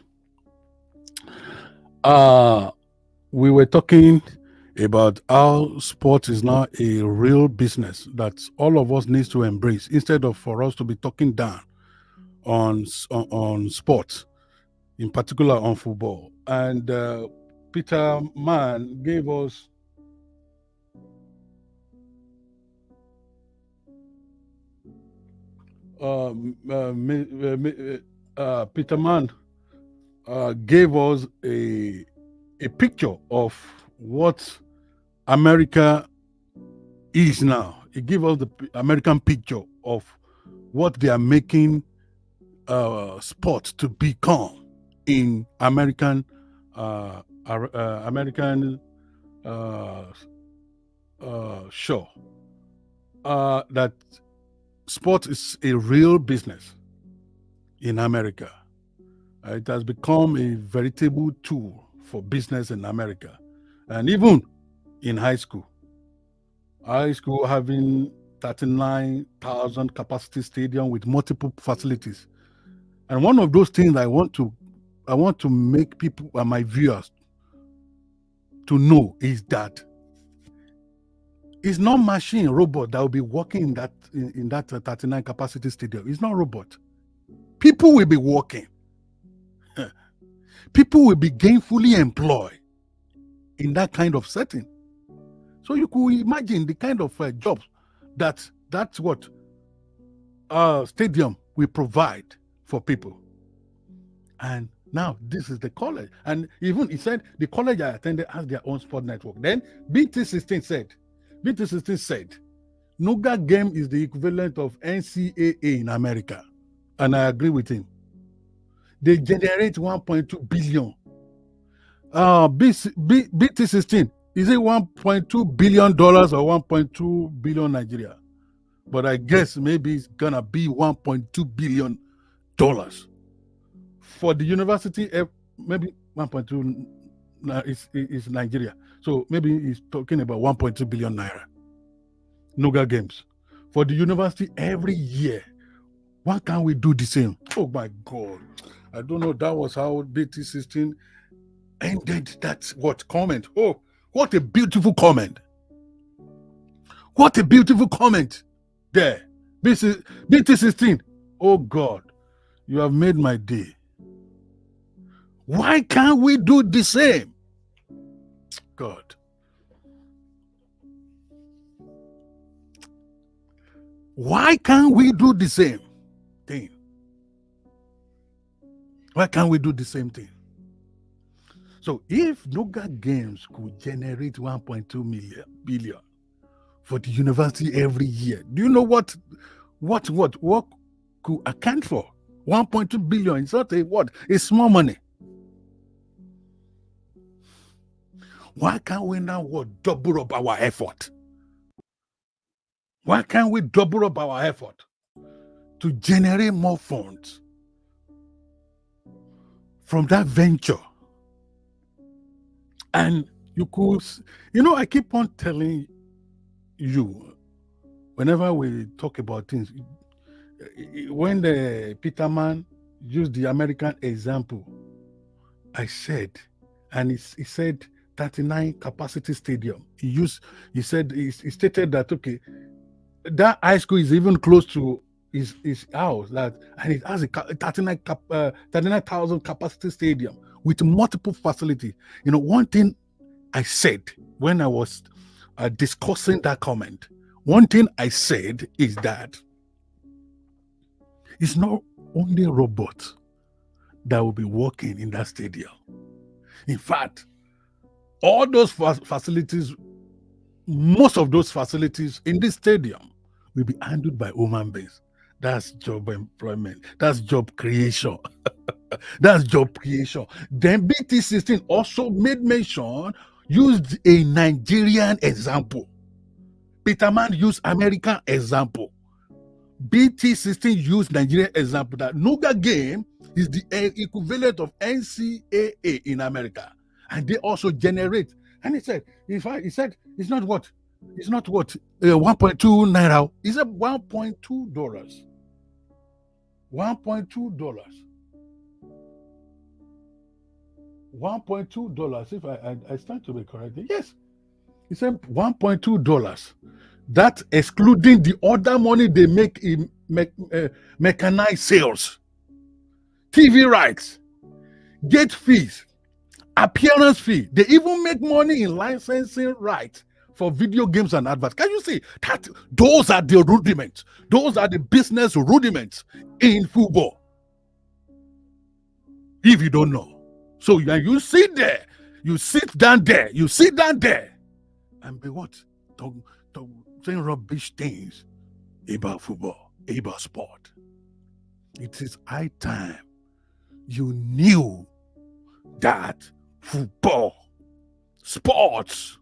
uh we were talking about how sport is now a real business that all of us needs to embrace instead of for us to be talking down on sports, in particular on football. And Peter Mann gave us Peter Mann gave us a picture of what America is now. He gave us the American picture of what they are making sport to become in American show. That sport is a real business in America. It has become a veritable tool for business in America, and even in high school. High school having 39,000 capacity stadium with multiple facilities. And one of those things I want to make people and my viewers to know is that it's not machine robot that will be working in that 39 capacity stadium. It's not robot. People will be working. People will be gainfully employed in that kind of setting. So you could imagine the kind of jobs that's what stadium will provide for people. And now this is the college. And even he said the college I attended has their own sport network. Then BT16 said, Nuga game is the equivalent of NCAA in America. And I agree with him. They generate 1.2 billion. BT16, is it $1.2 billion or 1.2 billion Nigeria? But I guess maybe it's gonna be $1.2 billion for the university. Maybe 1.2 is Nigeria, so maybe he's talking about 1.2 billion naira. Nuga games for the university every year. Why can't we do the same? Oh my God. I don't know. That was how BT16 ended that comment. Oh, what a beautiful comment. What a beautiful comment there. BT16. Oh God, you have made my day. Why can't we do the same? God. Why can't we do the same thing? Why can't we do the same thing? So if Noga Games could generate 1.2 billion for the university every year, do you know what could account for 1.2 billion? It's not it's small money. Why can't we now double up our effort? Why can't we double up our effort to generate more funds from that venture? And you could, I keep on telling you, whenever we talk about things, when the Peterman used the American example, I said, and he said 39 capacity stadium. He stated that, okay, that high school is even close to his house, and it has a 39,000 capacity stadium with multiple facilities. One thing I said when I was discussing that comment, one thing I said is that it's not only robots that will be working in that stadium. In fact, all those facilities, most of those facilities in this stadium will be handled by human beings. That's job employment. That's job creation. That's job creation. Then BT16 also made mention, used a Nigerian example. Peterman used American example. BT16 used Nigerian example that Nuga game is the equivalent of NCAA in America, and they also generate. And he said, it's not 1.2 naira. He said $1.2. $1.2. $1.2. If I stand to be corrected, yes, he said $1.2. That excluding the other money they make in mechanized sales, TV rights, gate fees, appearance fee. They even make money in licensing rights for video games and adverts. Can you see that? Those are the rudiments. Those are the business rudiments in football. If you don't know. So you sit there, you sit down there, and be what? Saying rubbish things about football, about sport. It is high time you knew that football, sports,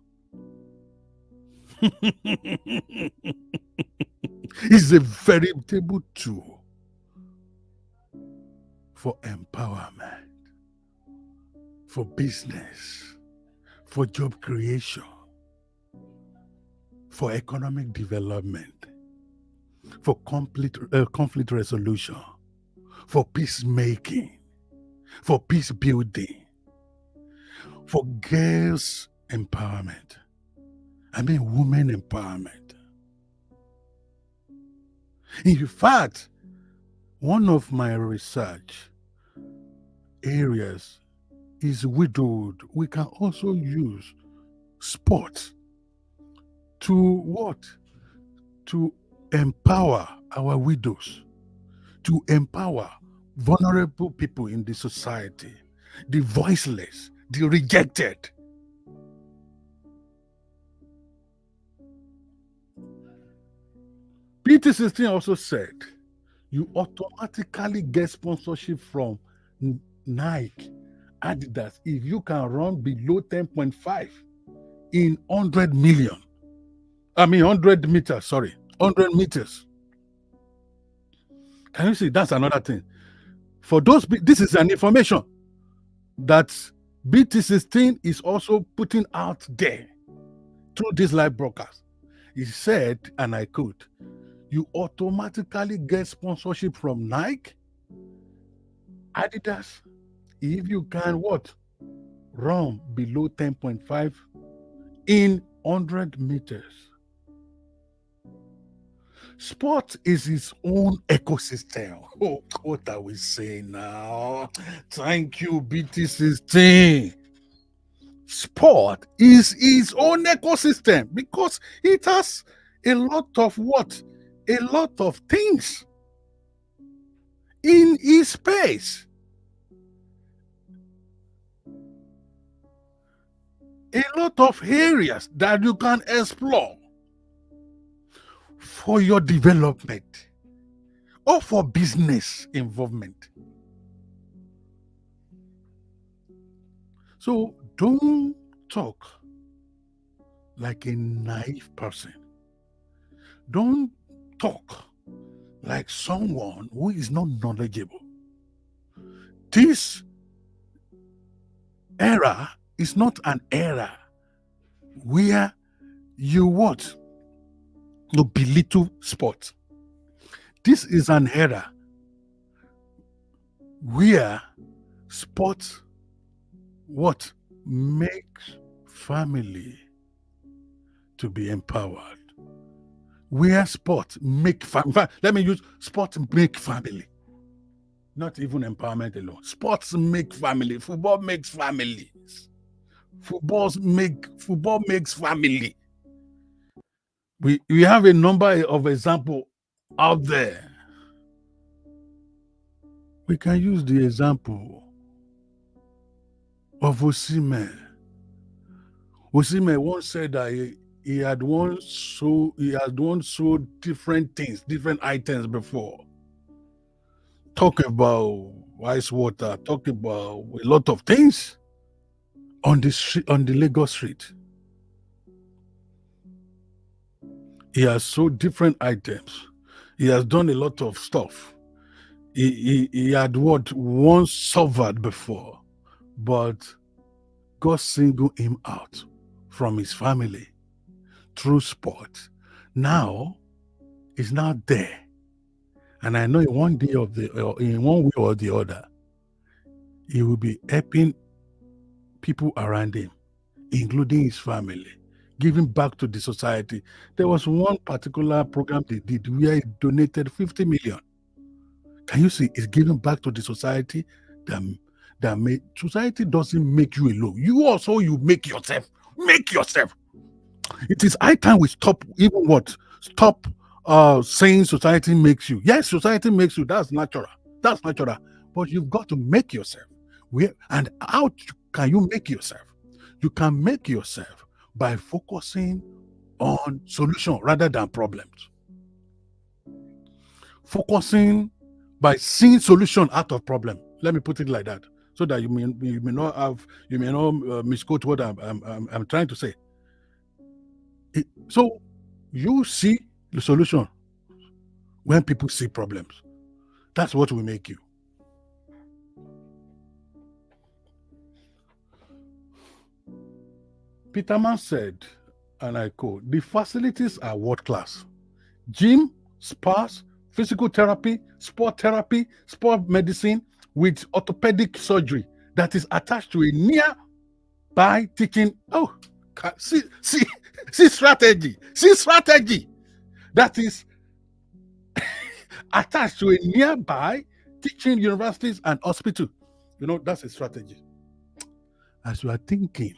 is a veritable tool for empowerment, for business, for job creation, for economic development, for conflict resolution, for peacemaking, for peace building, for girls' empowerment. Women empowerment. In fact, one of my research areas is widowed. We can also use sports to empower our widows, to empower vulnerable people in the society, the voiceless, the rejected. BT16 also said you automatically get sponsorship from Nike, Adidas, if you can run below 10.5 in 100 meters, 100 meters. Can you see? That's another thing. For those, this is an information that BT16 is also putting out there through this live broadcast. He said, and I quote, you automatically get sponsorship from Nike, Adidas. If you can what? Run below 10.5 in 100 meters. Sport is its own ecosystem. Oh, what are we saying now? Thank you, BT16. Sport is its own ecosystem because it has a lot of what? A lot of things in its space. A lot of areas that you can explore for your development or for business involvement. So don't talk like a naive person. Don't talk like someone who is not knowledgeable. This era is not an era where you what? You belittle sport. This is an era where sport what makes family to be empowered. Where sport make family. Let me use sport make family. Not even empowerment alone. Sports make family. Football makes families. Football makes family. We have a number of examples out there. We can use the example of Osimhen. Osimhen once said that he had once sold different things, different items before. Talk about ice water, talk about a lot of things on the street, on the Lagos street. He has sold different items. He has done a lot of stuff. He had what once suffered before, but God singled him out from his family through sport. Now he's not there. And I know in one way or the other, he will be helping people around him, including his family, giving back to the society. There was one particular program they did where he donated 50 million. Can you see? It's giving back to the society that made society doesn't make you alone. You also make yourself. Make yourself. It is high time we stop stop saying society makes you. Yes, society makes you. That's natural. That's natural. But you've got to make yourself. And how can you make yourself? You can make yourself by focusing on solution rather than problems. Focusing by seeing solution out of problem. Let me put it like that, so that you may not misquote what I'm trying to say. So you see the solution when people see problems. That's what will make you. Peterman said, and I quote, "The facilities are world class. Gym, spas, physical therapy, sport medicine with orthopedic surgery that is attached to a nearby teaching." Oh, see strategy. See strategy that is attached to a nearby teaching universities and hospital. You know, that's a strategy. As you are thinking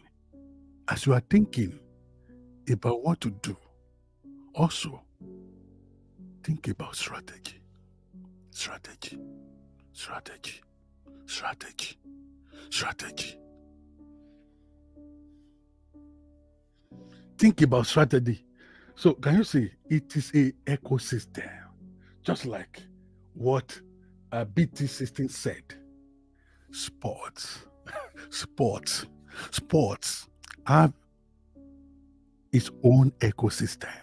about what to do, also think about strategy. Think about strategy. So can you see it is a ecosystem, just like what BT16 said. Sports have its own ecosystem.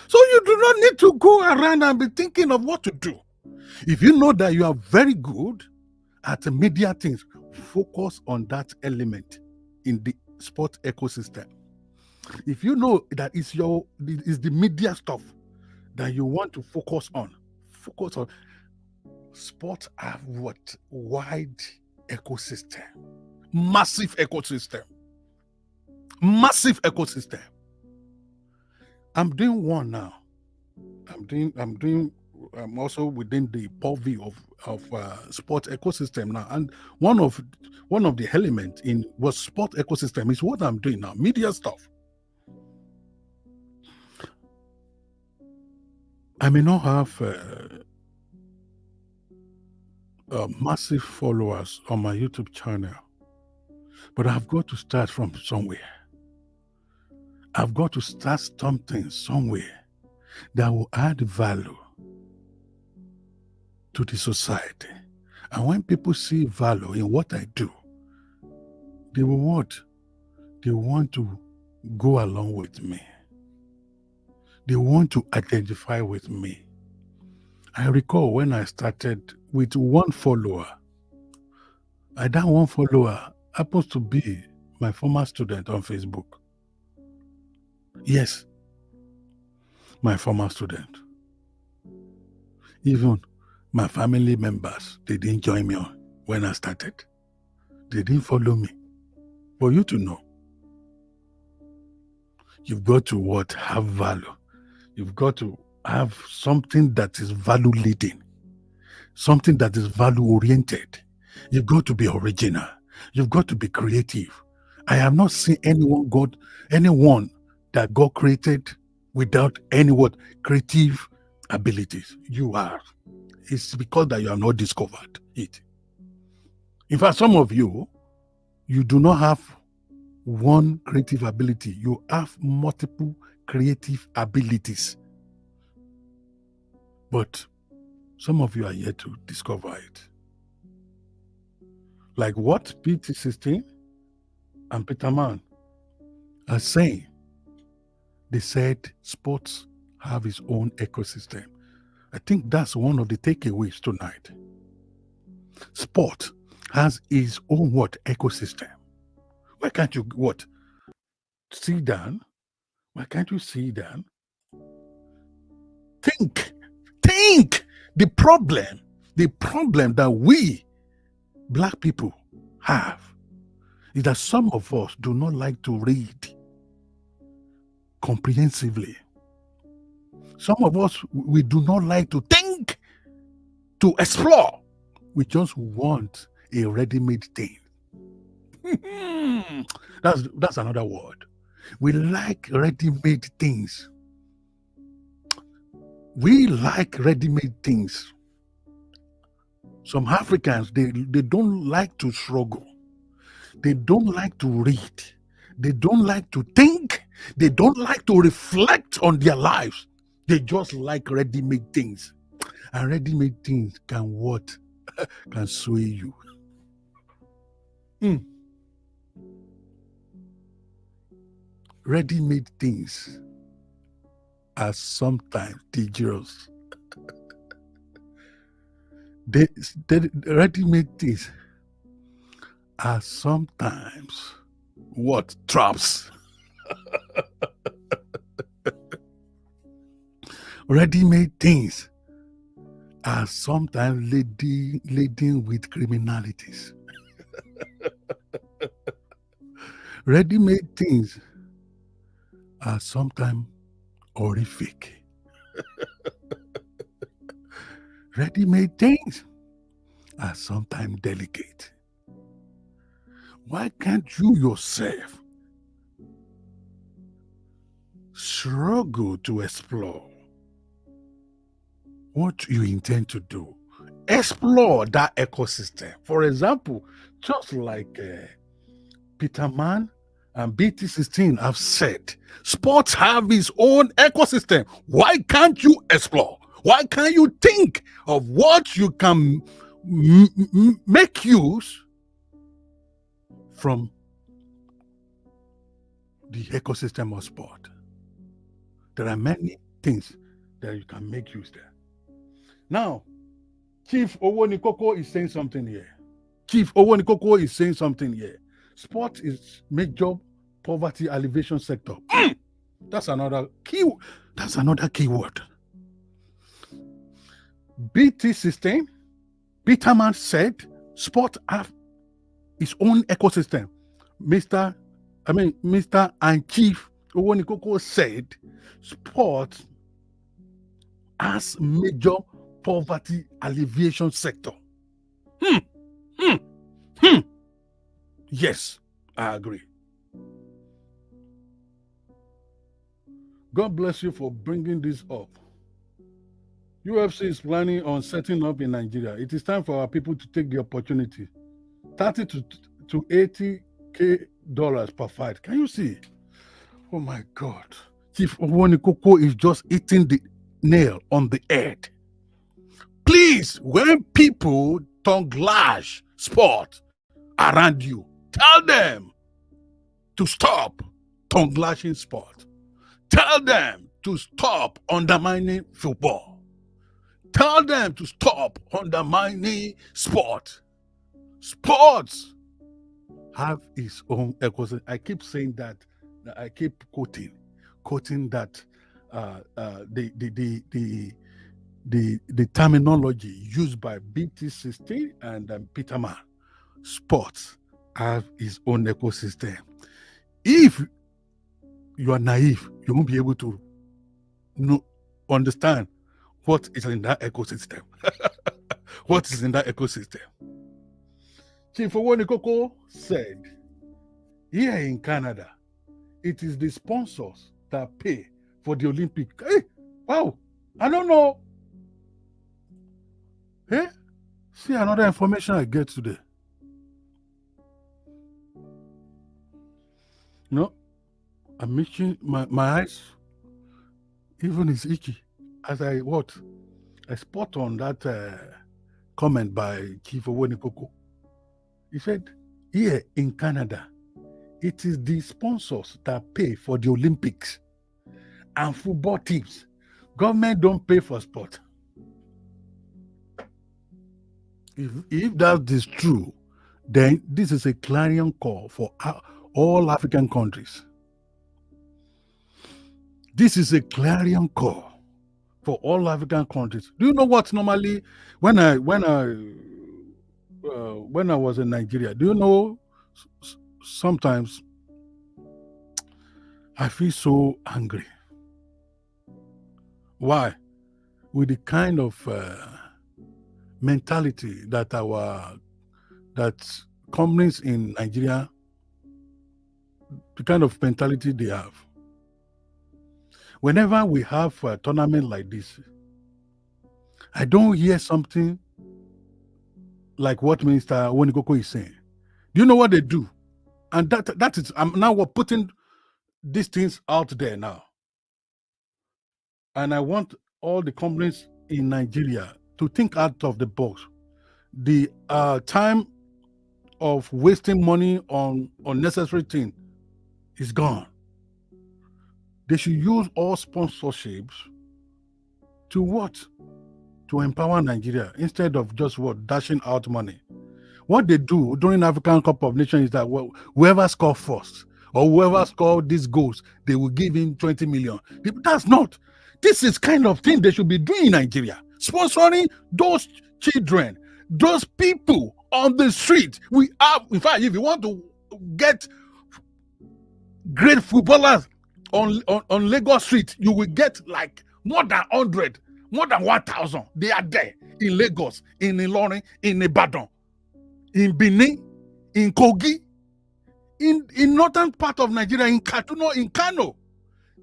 So you do not need to go around and be thinking of what to do. If you know that you are very good at media things, focus on that element in the sport ecosystem. If you know that it's the media stuff that you want to focus on, sports have what? Wide ecosystem. Massive ecosystem. Massive ecosystem. I'm doing one now. I'm also within the purview of sport ecosystem now, and one of the elements in what sport ecosystem is what I'm doing now, media stuff. I may not have massive followers on my YouTube channel, but I've got to start from somewhere. I've got to start something somewhere that will add value to the society. And when people see value in what I do, they will what? They want to go along with me. They want to identify with me. I recall when I started with one follower. That one follower happens to be my former student on Facebook. Yes, my former student. Even my family members, they didn't join me on when I started. They didn't follow me. For you to know, you've got to what? Have value. You've got to have something that is value leading, something that is value oriented. You've got to be original. You've got to be creative. I have not seen anyone that God created without any creative abilities. You are. It's because that you have not discovered it. In fact, some of you do not have one creative ability. You have multiple creative abilities. But some of you are yet to discover it. Like what PT16 and Peter Mann are saying. They said sports have its own ecosystem. I think that's one of the takeaways tonight. Sport has its own ecosystem. Why can't you sit down? Why can't you sit down? Think the problem that we black people have is that some of us do not like to read comprehensively. Some of us, we do not like to think, to explore. We just want a ready-made thing. That's another word. We like ready-made things. We like ready-made things. Some Africans, they don't like to struggle. They don't like to read. They don't like to think. They don't like to reflect on their lives. They just like ready-made things. And ready-made things can what? Can sway you. Ready-made things are sometimes dangerous. Ready-made things are sometimes what? Traps. Ready-made things are sometimes laden with criminalities. Ready-made things are sometimes horrific. Ready-made things are sometimes delicate. Why can't you yourself struggle to explore what you intend to do? Explore that ecosystem. For example, just like Peter Mann and BT16 have said, sports have its own ecosystem. Why can't you explore? Why can't you think of what you can make use from the ecosystem of sport? There are many things that you can make use there. Now, Chief Owonikoko is saying something here. Sport is major poverty alleviation sector. That's another key. That's another keyword. BT system. Peterman said, sport have its own ecosystem. Mr. and Chief Owonikoko said, sport has major poverty alleviation sector. Yes, I agree. God bless you for bringing this up. UFC is planning on setting up in Nigeria. It is time for our people to take the opportunity. 30 to 80K dollars per fight. Can you see? Oh my God. Chief Owonikoko is just hitting the nail on the head. Please, when people tongue lash sport around you, tell them to stop tongue lashing sport. Tell them to stop undermining football. Tell them to stop undermining sport. Sports have its own ecosystem. I keep saying that. I keep quoting that the terminology used by BT16 and Peterman. Sports have its own ecosystem. If you are naive, you won't be able to understand what is in that ecosystem. What is in that ecosystem? Chief Owonikoko said, here in Canada, it is the sponsors that pay for the Olympic. Hey, wow, I don't know. Hey, see another information I get today. No, I'm itching, my eyes, even is itchy. As I spot on that comment by Chief Owonikoko. He said, here in Canada, it is the sponsors that pay for the Olympics and football teams. Government don't pay for sport. If that is true, then this is a clarion call for all African countries. This is a clarion call for all African countries. Do you know what normally when I was in Nigeria, do you know sometimes I feel so angry. Why? With the kind of mentality that companies in Nigeria, the kind of mentality they have. Whenever we have a tournament like this, I don't hear something like what Minister Owonikoko is saying. Do you know what they do? And that is, now we're putting these things out there now. And I want all the companies in Nigeria to think out of the box. The time of wasting money on unnecessary things is gone. They should use all sponsorships to what? To empower Nigeria instead of just dashing out money. What they do during African Cup of Nations is that whoever scores first or whoever scores these goals, they will give him 20 million. That's not. This is kind of thing they should be doing in Nigeria. Sponsoring those children, those people on the street. We have, in fact, if you want to get great footballers on Lagos Street, you will get like more than 100, more than 1,000. They are there in Lagos, in Ilorin, in Ibadan, in Benin, in Kogi, in northern part of Nigeria, in Kaduna, in Kano.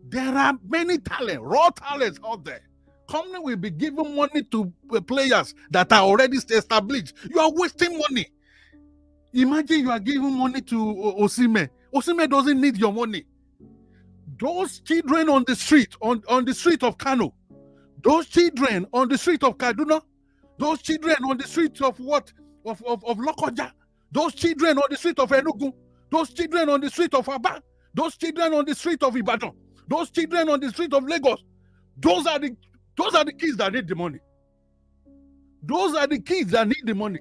There are many talents, raw talents out there. Company will be giving money to players that are already established. You are wasting money. Imagine you are giving money to Osimhen. Osimhen doesn't need your money. Those children on the street, on the street of Kano, those children on the street of Kaduna, those children on the street of Lokoja, those children on the street of Enugu, those children on the street of Aba, those children on the street of Ibadan, those children on the street of Lagos, those are the kids that need the money. Those are the kids that need the money.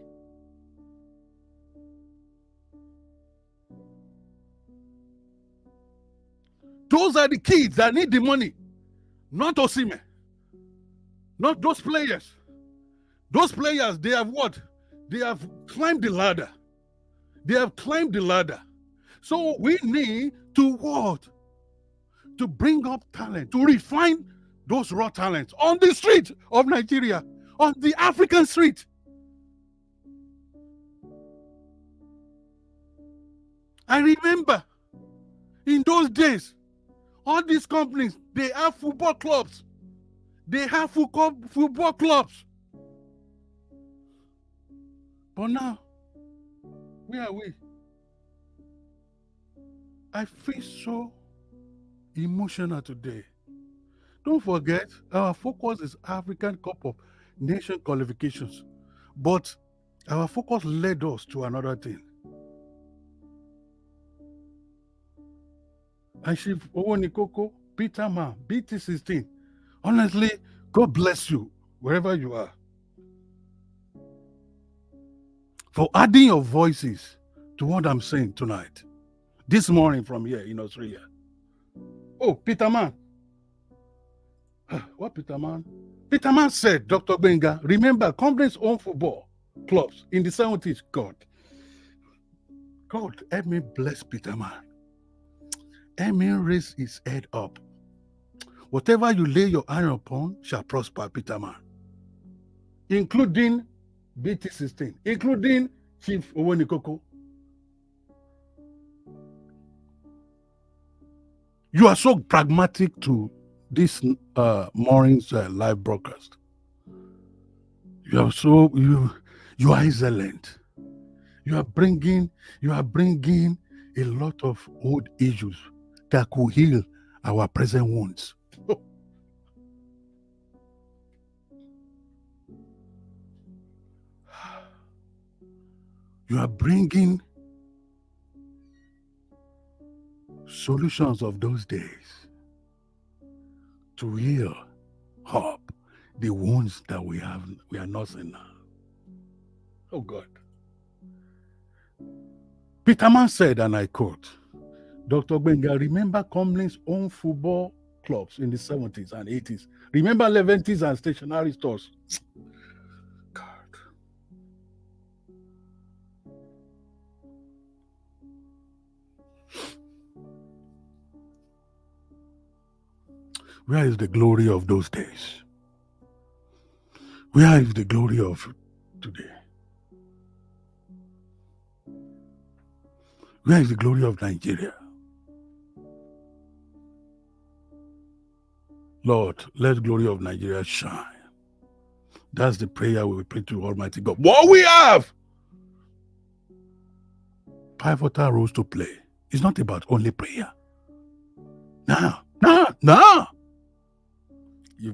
Those are the kids that need the money, not Osimhen, not those players. Those players, they have what? They have climbed the ladder. They have climbed the ladder. So we need to what? To bring up talent, to refine those raw talents on the street of Nigeria, on the African street. I remember in those days, all these companies, they have football clubs. They have football clubs. But now, where are we? I feel so emotional today. Don't forget, our focus is African Cup of Nation qualifications. But our focus led us to another thing. And Chief Owonikoko, Peter Man, BT16. Honestly, God bless you wherever you are for adding your voices to what I'm saying tonight, this morning from here in Australia. Oh, Peter Man. What Peter Man? Peter Man said, Dr. Benga, remember, companies own football clubs in the 70s. God, help me bless Peter Man. Help me raise his head up. Whatever you lay your hand upon shall prosper, Peter Man. Including BT16, including Chief Owonikoko. You are so pragmatic to this morning's live broadcast. You are excellent. You are bringing a lot of old issues that could heal our present wounds. You are bringing solutions of those days to heal up the wounds that we are nursing now. Oh God. Peter Man said, and I quote, Dr. Benga, remember companies own football clubs in the 70s and 80s. Remember Leventis and stationery stores. God. Where is the glory of those days? Where is the glory of today? Where is the glory of Nigeria? Lord, let the glory of Nigeria shine. That's the prayer we pray to Almighty God. What we have! Pivotal roles to play. It's not about only prayer. No.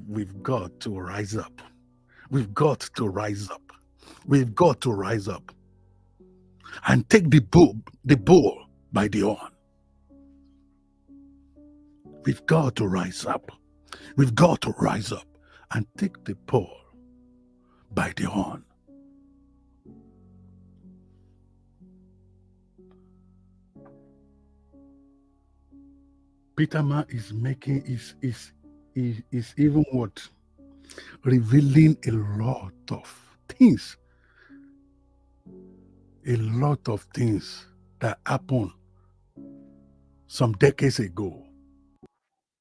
We've got to rise up. We've got to rise up. We've got to rise up and take the bull by the horn. We've got to rise up. We've got to rise up and take the bull by the horn. Peter Man is making is even what? Revealing a lot of things. A lot of things that happened some decades ago,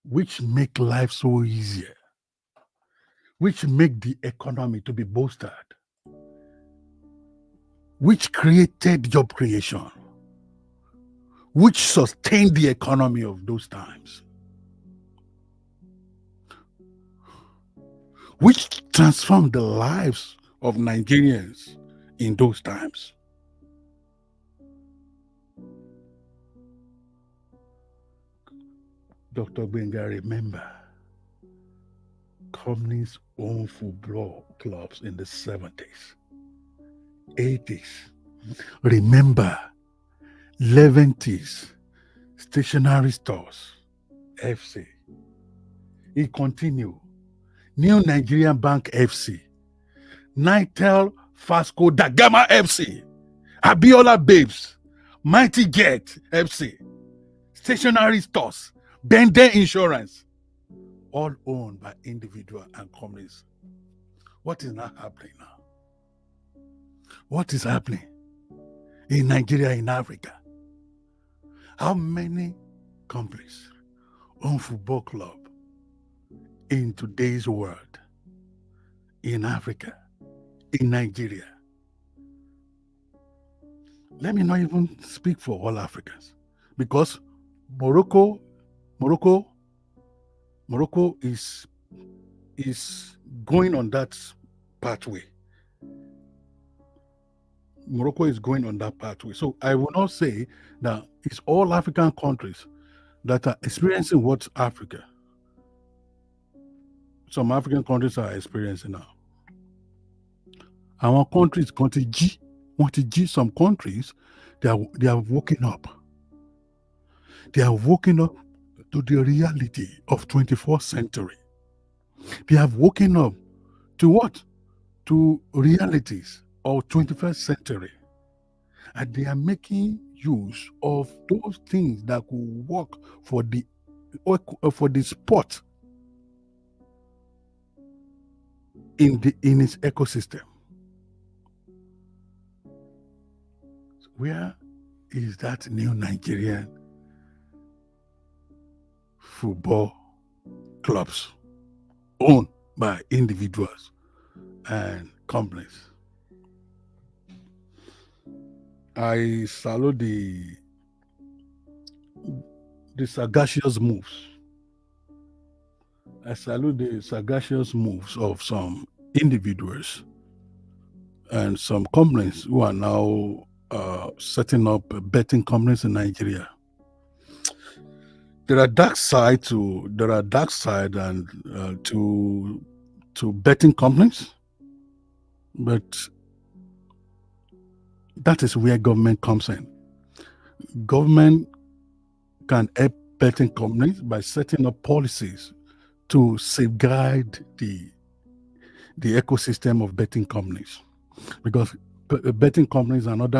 which make life so easier, which make the economy to be boosted, which created job creation, which sustained the economy of those times, which transformed the lives of Nigerians in those times. Dr. Benga, remember, companies own football clubs in the 70s, 80s. Remember, Leventis, stationery stores, FC. It continued. New Nigerian Bank FC, Nitel Fasco Dagama FC, Abiola Babes, Mighty Jet FC, stationery stores, Then their insurance, all owned by individual and companies. What is not happening now? What is happening in Nigeria, in Africa? How many companies own football club in today's world, in Africa, in Nigeria? Let me not even speak for all Africans, because Morocco is going on that pathway. Morocco is going on that pathway. So I will not say that it's all African countries that are experiencing what some African countries are experiencing now. Our countries, some countries, they are waking up. They are waking up to the reality of 21st century. They have woken up to what? To realities of 21st century. And they are making use of those things that will work for the sport in its ecosystem. Where is that new Nigerian football clubs owned by individuals and companies? I salute the sagacious moves. I salute the sagacious moves of some individuals and some companies who are now setting up betting companies in Nigeria. There are dark side and to betting companies, but that is where government comes in. Government can help betting companies by setting up policies to safeguard the ecosystem of betting companies, because betting companies are another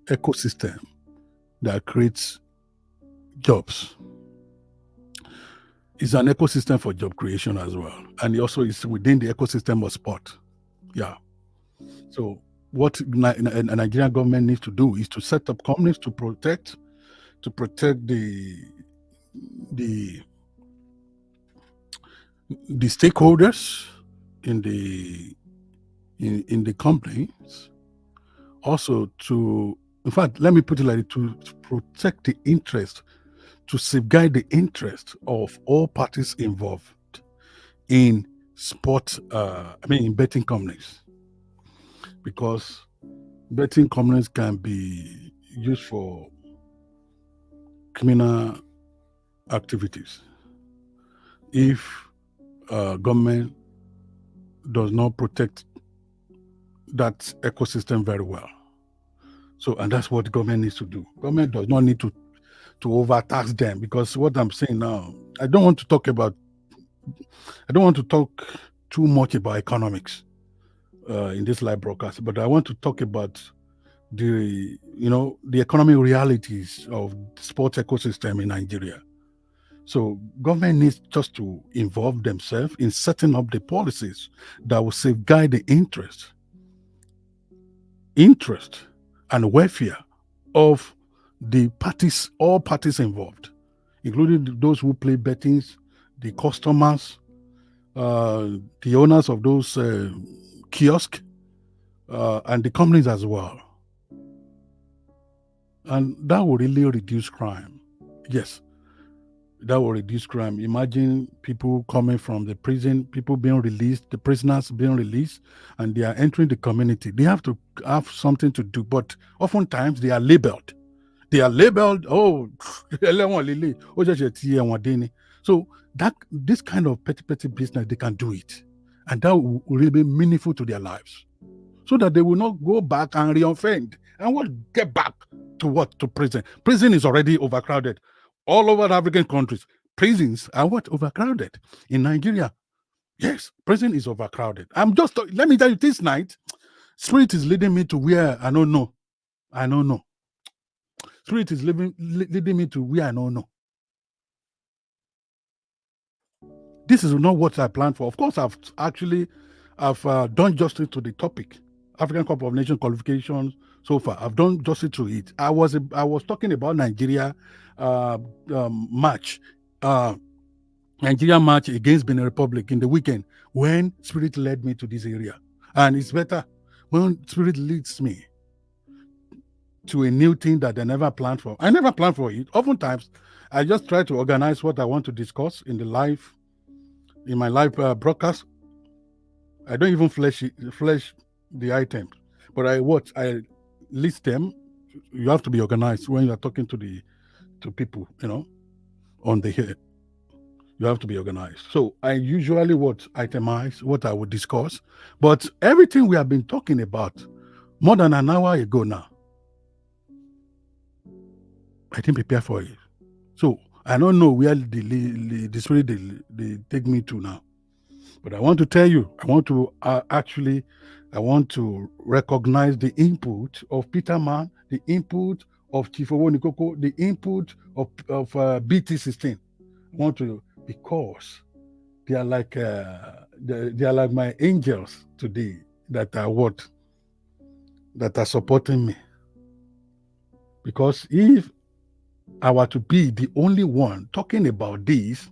ecosystem that creates jobs. It's an ecosystem for job creation as well, and it also is within the ecosystem of sport. Yeah. So what a Nigerian government needs to do is to set up companies to protect the stakeholders in the companies. Also in fact, let me put it like it, to protect the interest, to safeguard the interest of all parties involved in sport, in betting companies. Because betting companies can be used for criminal activities if government does not protect that ecosystem very well. So, and that's what government needs to do. Government does not need to overtax them, because what I'm saying now, I don't want to talk too much about economics in this live broadcast, but I want to talk about the economic realities of the sports ecosystem in Nigeria. So government needs just to involve themselves in setting up the policies that will safeguard the interest and welfare of the parties, all parties involved, including those who play bettings, the customers, the owners of those kiosks, and the companies as well. And that will really reduce crime. Yes, that will reduce crime. Imagine people coming from the prison, people being released, the prisoners being released, and they are entering the community. They have to have something to do, but oftentimes they are labeled. Oh, so that this kind of petty business, they can do it, and that will really be meaningful to their lives, so that they will not go back and reoffend and what get back to what? To prison. Prison is already overcrowded. All over African countries, prisons are what? Overcrowded. In Nigeria, yes, prison is overcrowded. Let me tell you, this night, Spirit is leading me to where I don't know. I don't know. Spirit is leading me to where I don't know. This is not what I planned for. Of course, I've done justice to the topic, African Cup of Nations qualifications. So far, I've done justice to it. I was talking about Nigeria match, Nigeria match against Benin Republic in the weekend when Spirit led me to this area, and it's better when Spirit leads me to a new thing that I never planned for. I never planned for it. Oftentimes, I just try to organize what I want to discuss in my live broadcast. I don't even flesh the items, but I list them. You have to be organized when you are talking to people, on the here. You have to be organized. So I usually itemize what I would discuss, but everything we have been talking about more than an hour ago now, I didn't prepare for it. So I don't know where the spirit they take me to now. But I want to tell you, I want to recognize the input of Peter Mann, the input of Chief Owonikoko, the input of BT16. I want to, because they are like my angels today that are supporting me. Because if I were to be the only one talking about this,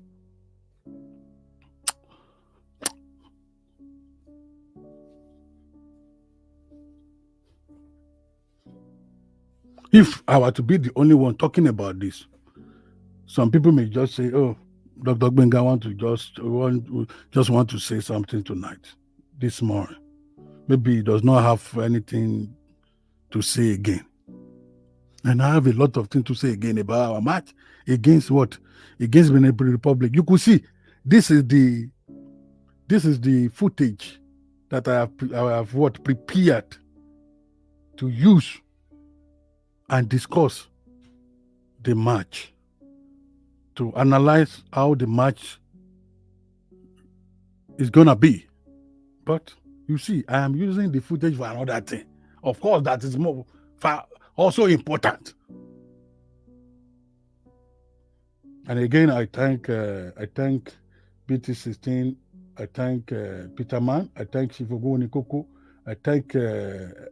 some people may just say, "Oh, Dr. Benga want to say something tonight, this morning. Maybe he does not have anything to say again." And I have a lot of things to say again about our match against what? Against Benin Republic. You could see this is the footage that I have prepared to use and discuss the match, to analyze how the match is gonna be. But you see, I am using the footage for another thing. Of course, that is more also important. And again, I thank BT16, I thank Peter Mann, I thank Shifogo Nikoko, I thank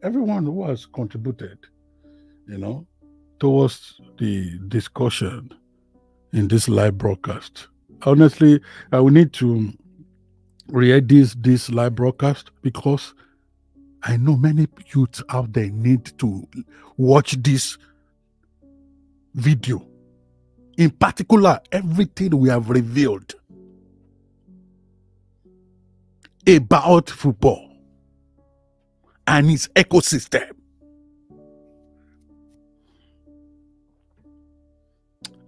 everyone who has contributed, towards the discussion in this live broadcast. Honestly, I will need to read this live broadcast because I know many youths out there need to watch this video. In particular, everything we have revealed about football and its ecosystem.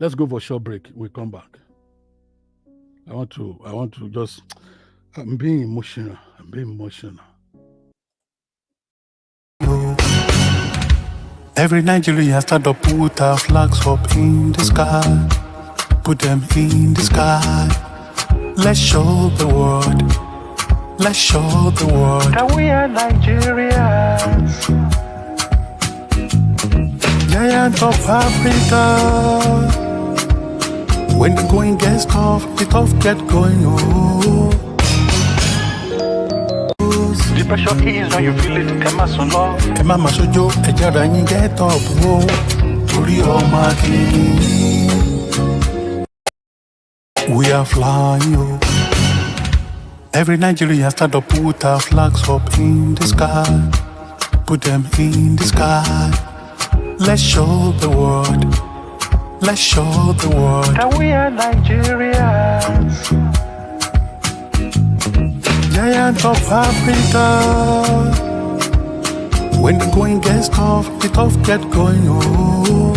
Let's go for a short break. We'll come back. I want to just, I'm being emotional. Every Nigerian start to put our flags up in the sky. Put them in the sky. Let's show the world. Let's show the world that we are Nigerians. Giant of Africa. When the going gets tough, the tough get going. Oh. The pressure is when you feel it. Kema Sono. Kema Masojo. Ejara yin get up. Oh. Tori Oma Kini. We are flying. Oh. Every Nigerian start to put our flags up in the sky. Put them in the sky. Let's show the world. Let's show the world that we are Nigerians. Giant of Africa. When the going gets tough, the tough get going. Oh.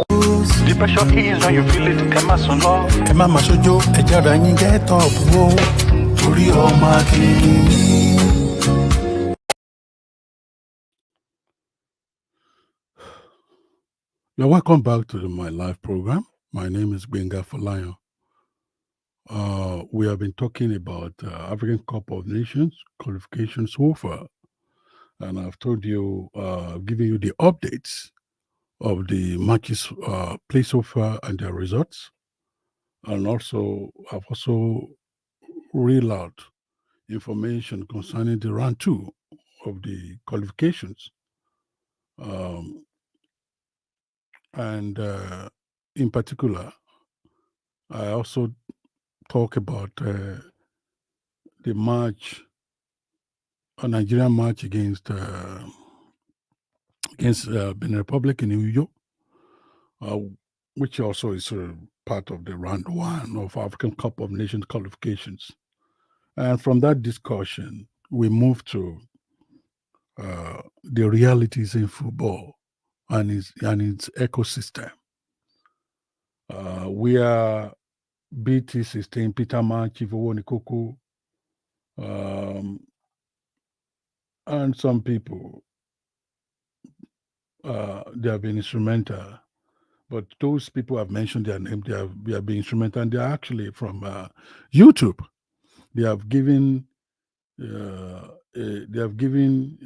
The pressure is when you feel it. Kema Sono. Kema Masojo. Ejara yin get up. Oh. Tori Oma Kini. You're welcome back to my live program. My name is Benga Falayo. We have been talking about African Cup of Nations qualifications so far. And I've told you, giving you the updates of the matches played so far and their results. And also, I've also read out information concerning the round two of the qualifications. Um, and in particular, I also talk about the match, a Nigerian match against Benin Republic in New York, uh, which also is part of the round one of African Cup of Nations qualifications. And from that discussion, we move to the realities in football and its ecosystem. We are BT16, Peter Man, Chief Nikoku, um, and some people, they have been instrumental. But those people have mentioned their name, they have been instrumental, and they are actually from YouTube. They have given a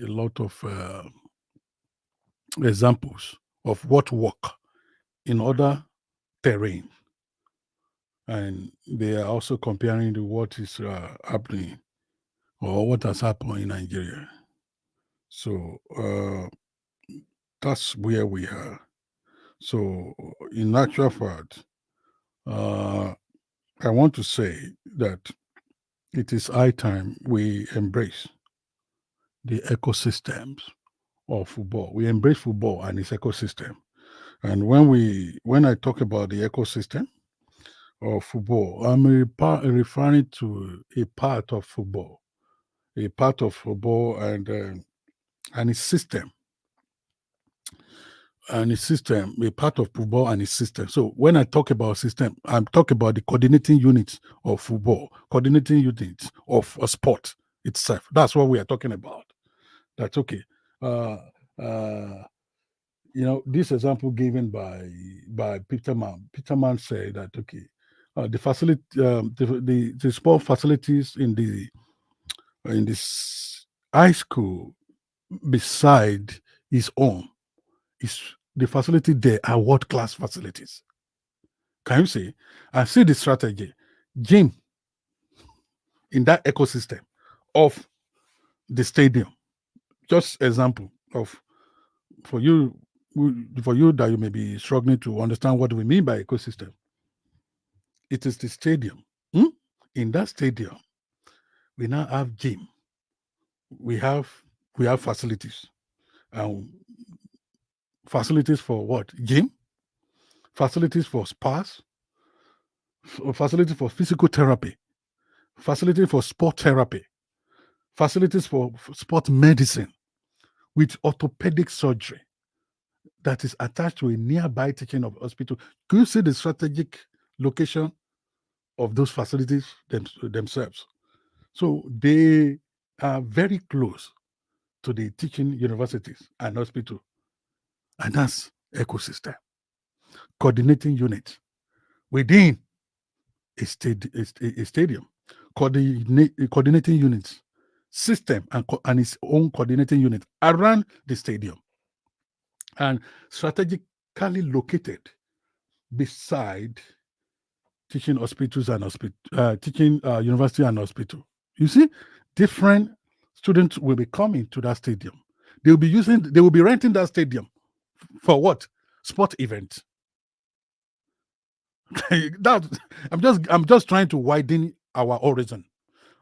lot of examples of what work in other terrain, and they are also comparing to what is happening or what has happened in Nigeria. So that's where we are. So in actual fact, uh, I want to say that it is high time we embrace the ecosystems of football. We embrace football and its ecosystem. And when I talk about the ecosystem of football, I'm referring to a part of football and its system, a part of football and its system. So when I talk about system, I'm talking about the coordinating units of football, coordinating units of a sport itself. That's what we are talking about. That's okay. Uh, uh, this example given by Peterman. Peterman said that okay, the facility, the sport facilities in this high school beside his own is the facility there are world class facilities. Can you see? I see the strategy, gym in that ecosystem of the stadium. Just example of for you for you that you may be struggling to understand what we mean by ecosystem. It is the stadium. Hmm? In that stadium, we now have gym. We have we have facilities. Um, Facilities for what? Gym, facilities for spas, facilities for physical therapy, facilities for sport therapy, facilities for sport medicine with orthopedic surgery that is attached to a nearby teaching of hospital. Can you see the strategic location of those facilities themselves? So they are very close to the teaching universities and hospital, and that's ecosystem, coordinating unit within a stadium, coordinating units, system and its own coordinating unit around the stadium, and strategically located beside teaching hospitals and teaching university and hospital. You see, different students will be coming to that stadium. They will be renting that stadium for what? Sport event. that I'm just trying to widen our horizon.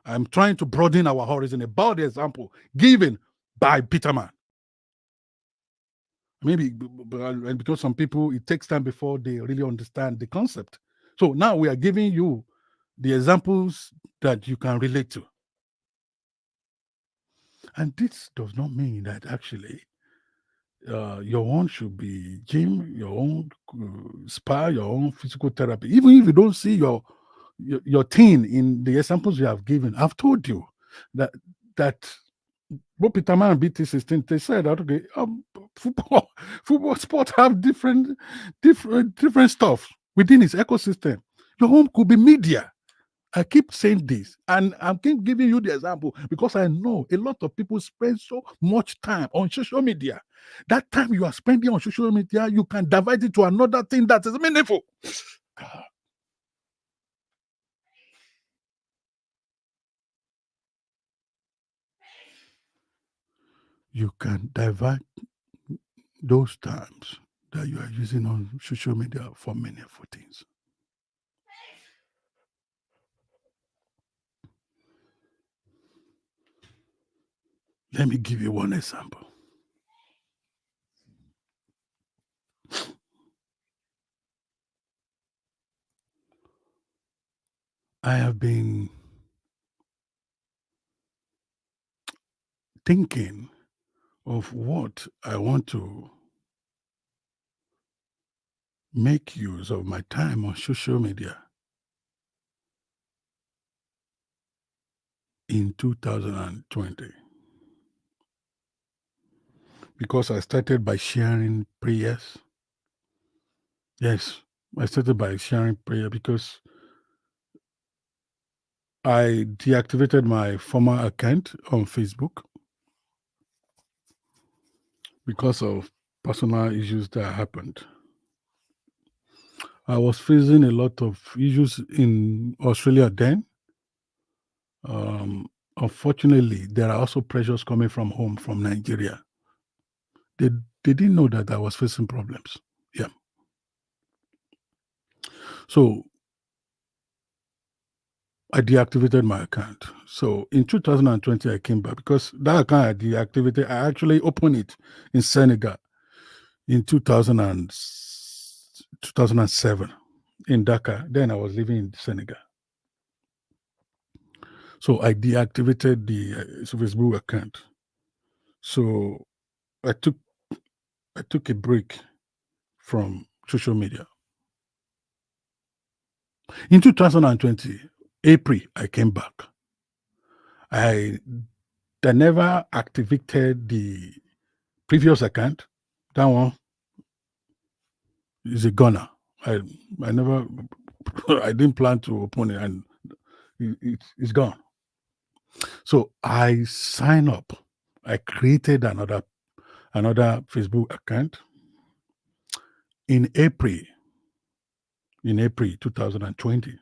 I'm trying to broaden our horizon about the example given by Peterman. Maybe and because some people it takes time before they really understand the concept. So now we are giving you the examples that you can relate to. And this does not mean that actually your own should be gym, your own spa, your own physical therapy. Even if you don't see your teen in the examples you have given, I've told you that both Peterman and BT16, they said that okay, football, football sport have different stuff within its ecosystem. Your home could be media. I keep saying this, and I'm keep giving you the example because I know a lot of people spend so much time on social media. That time you are spending on social media, you can divide it to another thing that is meaningful. You can divide those times that you are using on social media for meaningful things. Let me give you one example. I have been thinking of what I want to make use of my time on social media in 2020 because I started by sharing prayers. Yes, I started by sharing prayer because I deactivated my former account on Facebook because of personal issues that happened. I was facing a lot of issues in Australia then. Um, Unfortunately, there are also pressures coming from home, from Nigeria. They, they didn't know that I was facing problems. Yeah. So I deactivated my account. So in 2020, I came back because that account I deactivated, I actually opened it in Senegal in 2007 in Dakar. Then I was living in Senegal. So I deactivated the Facebook account. So I took I took a break from social media. In 2020, April, I came back. I, I never activated the previous account. That one is a goner. I I never I didn't plan to open it and it's gone. So I sign up. I created another Facebook account in April 2020.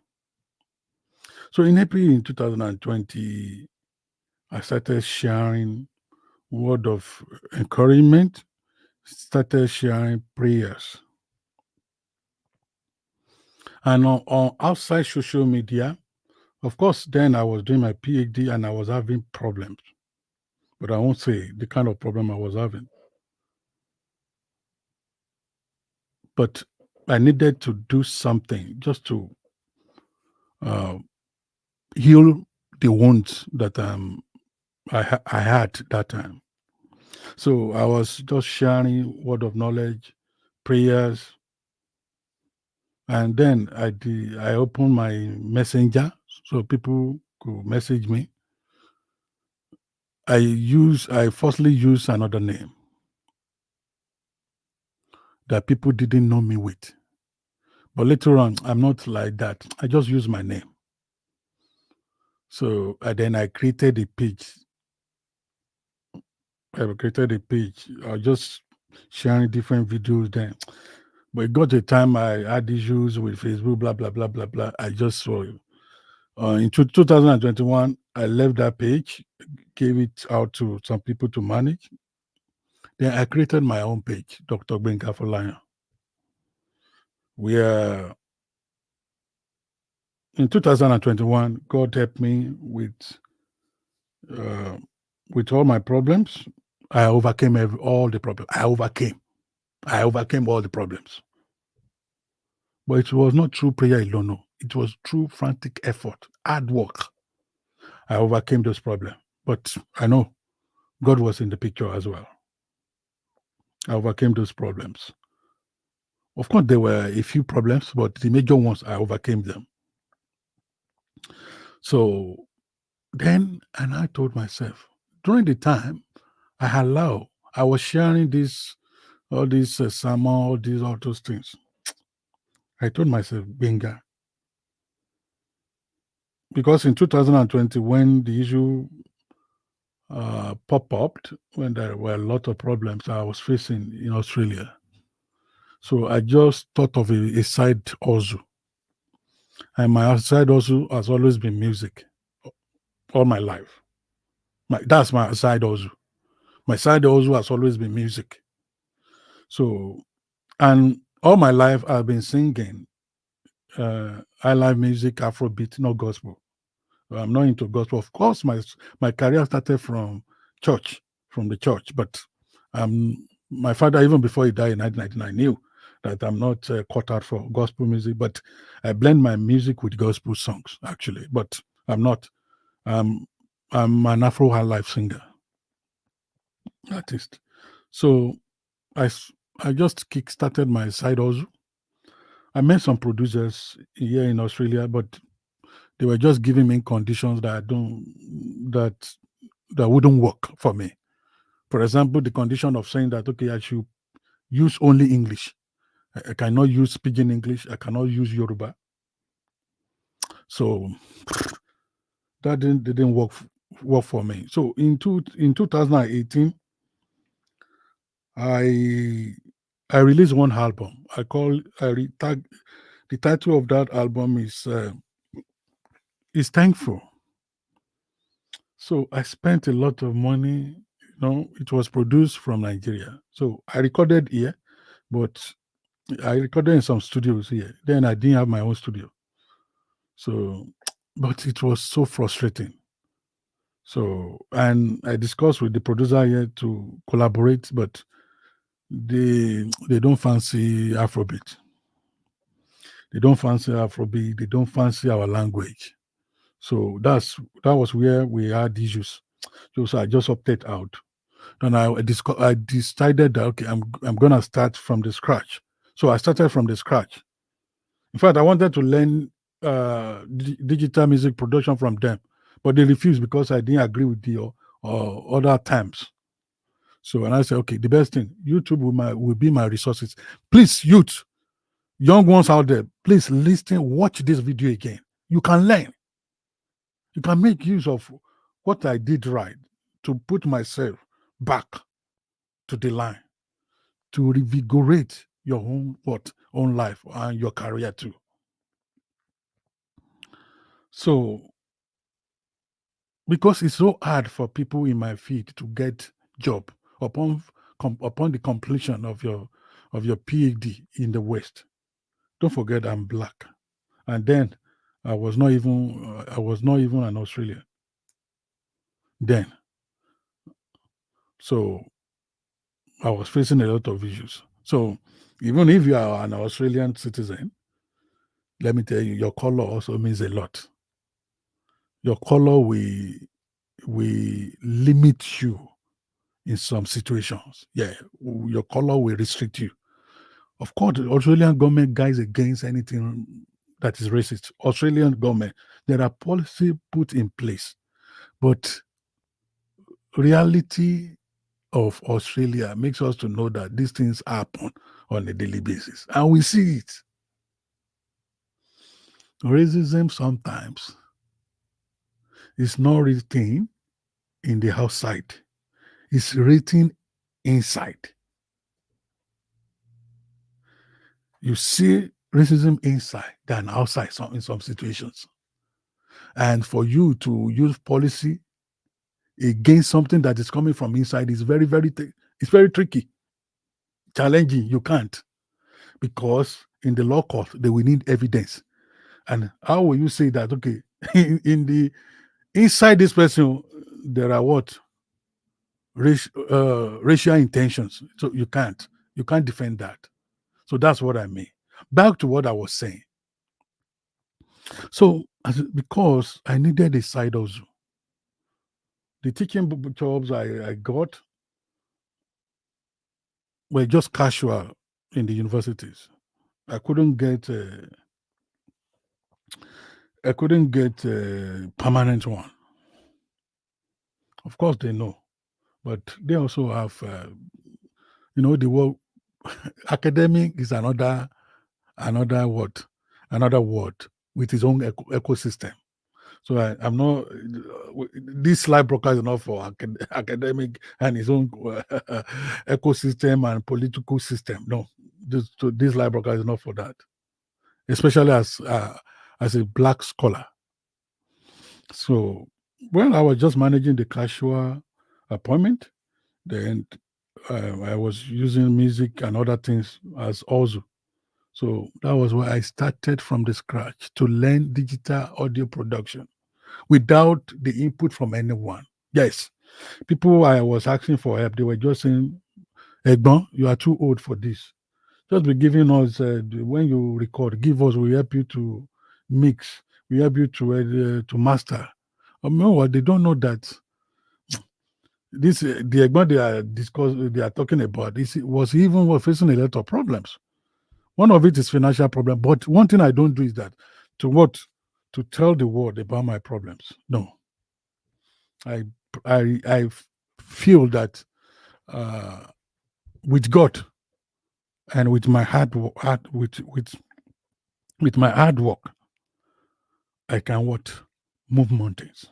So in April in 2020, I started sharing word of encouragement, started sharing prayers. And on outside social media, of course, then I was doing my PhD and I was having problems. But I won't say the kind of problem I was having. But I needed to do something just to uh, heal the wounds that I had that time. So I was just sharing word of knowledge, prayers, and then I opened my messenger so people could message me. I firstly used another name that people didn't know me with. But later on, I'm not like that. I just use my name. So then I created a page. I created a page. I was just sharing different videos then. But it got a time I had issues with Facebook, blah, blah, blah, blah, blah. I just saw it. In 2021, I left that page, gave it out to some people to manage. Then I created my own page, Dr. Benga for Lion, where in 2021, God helped me uh, with all my problems. I overcame all the problems. I overcame all the problems. But it was not through prayer alone. No. It was through frantic effort, hard work. I overcame those problems. But I know God was in the picture as well. I overcame those problems. Of course, there were a few problems, but the major ones, I overcame them. So then, and I told myself, during the time, I was sharing all these sermon, all those things. I told myself, Benga, because in 2020, when the issue popped up, when there were a lot of problems I was facing in Australia, so I just thought of a side hustle. And my side hustle has always been music all my life. That's my side hustle. My side hustle has always been music. So, and all my life I've been singing. I like music, Afrobeat, not gospel. I'm not into gospel. Of course, my career started from church, from the church. But my father, even before he died in 1999, knew that I'm not cut out for gospel music. But I blend my music with gospel songs, actually. But I'm not. I'm I'm an Afro high life singer, artist. So I I just kick started my side hustle. I met some producers here in Australia, but they were just giving me conditions that I don't that that wouldn't work for me. For example, the condition of saying that okay, I should use only English. I cannot use pidgin English. I cannot use Yoruba. So that didn't work for me. So in 2018, I I released one album. The title of that album is Thankful. So I spent a lot of money. It was produced from Nigeria. So I recorded here, but I recorded in some studios here. Then I didn't have my own studio. So, but it was so frustrating. So, and I discussed with the producer here to collaborate, but they don't fancy Afrobeat. They don't fancy Afrobeat. They don't fancy our language. So that was where we had issues. So I just opted out. Then I decided that okay, I'm gonna start from the scratch. So I started from the scratch. In fact, I wanted to learn digital music production from them, but they refused because I didn't agree with the other times. So and I said, okay, the best thing, YouTube will be my resources. Please, youth, young ones out there, please listen, watch this video again. You can learn. You can make use of what I did right to put myself back to the line, to revigorate your own life and your career too. So because it's so hard for people in my field to get job upon the completion of your PhD in the West. Don't forget I'm black, and then I was not even an Australian then. So I was facing a lot of issues. So even if you are an Australian citizen, let me tell you, your color also means a lot. Your color will limit you in some situations. Yeah, your color will restrict you. Of course, the Australian government guides against anything that is racist. Australian government, there are policies put in place, but reality of Australia makes us to know that these things happen on a daily basis, and we see it. Racism sometimes is not written in the outside; it's written inside. You see racism inside than outside in some situations. And for you to use policy against something that is coming from inside is it's very tricky, challenging. You can't because in the law court they will need evidence. And how will you say that? Okay, in the inside this person there are what racial intentions. So you can't defend that. So that's what I mean. Back to what I was saying. So because I needed a side hustle, the teaching jobs I got were just casual in the universities. I couldn't get a permanent one. Of course, they know, but they also have the word academic is another word with its own ecosystem. So I'm not. This live broadcast is not for academic and its own ecosystem and political system. No, this live broadcast is not for that. Especially as a black scholar. So, well, I was just managing the casual appointment. Then I was using music and other things as also. So that was where I started from the scratch to learn digital audio production without the input from anyone. Yes, people I was asking for help, they were just saying, Egbon, you are too old for this. Just be giving us, when you record, give us, we help you to mix, we help you to master. What they don't know that this the Egbon they are talking about, this was facing a lot of problems. One of it is financial problem. But one thing I don't do is that to what? To tell the world about my problems. No. I I feel that uh, with God and with my with my hard work, I can what? Move mountains.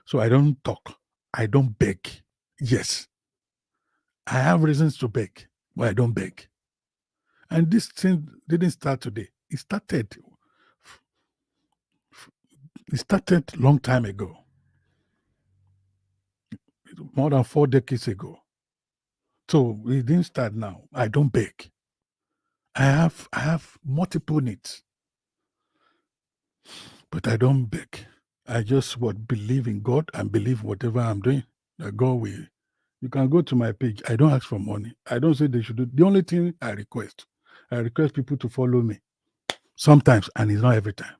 So I don't talk. I don't beg. Yes, I have reasons to beg, but I don't beg. And this thing didn't start today. It started long time ago, more than 4 decades ago. So it didn't start now. I don't beg. I have multiple needs, but I don't beg. I just would believe in God and believe whatever I'm doing, that God will. You can go to my page. I don't ask for money. I don't say they should do. The only thing I request people to follow me sometimes, and it's not every time.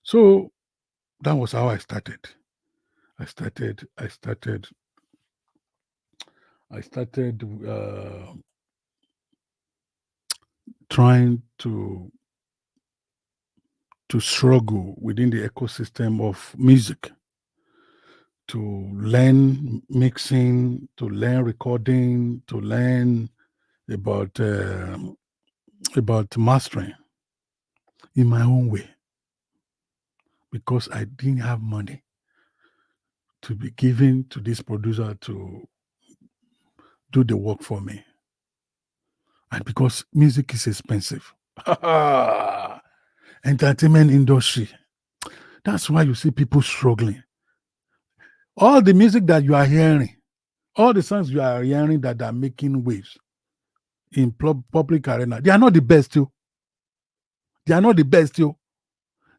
So that was how I started. I started. I started. I started trying to struggle within the ecosystem of music, to learn mixing, to learn recording, to learn about mastering in my own way, because I didn't have money to be given to this producer to do the work for me, and because music is expensive. Entertainment industry. That's why you see people struggling. All the music that you are hearing, all the songs you are hearing that are making waves in public arena, they are not the best, too. They are not the best, too.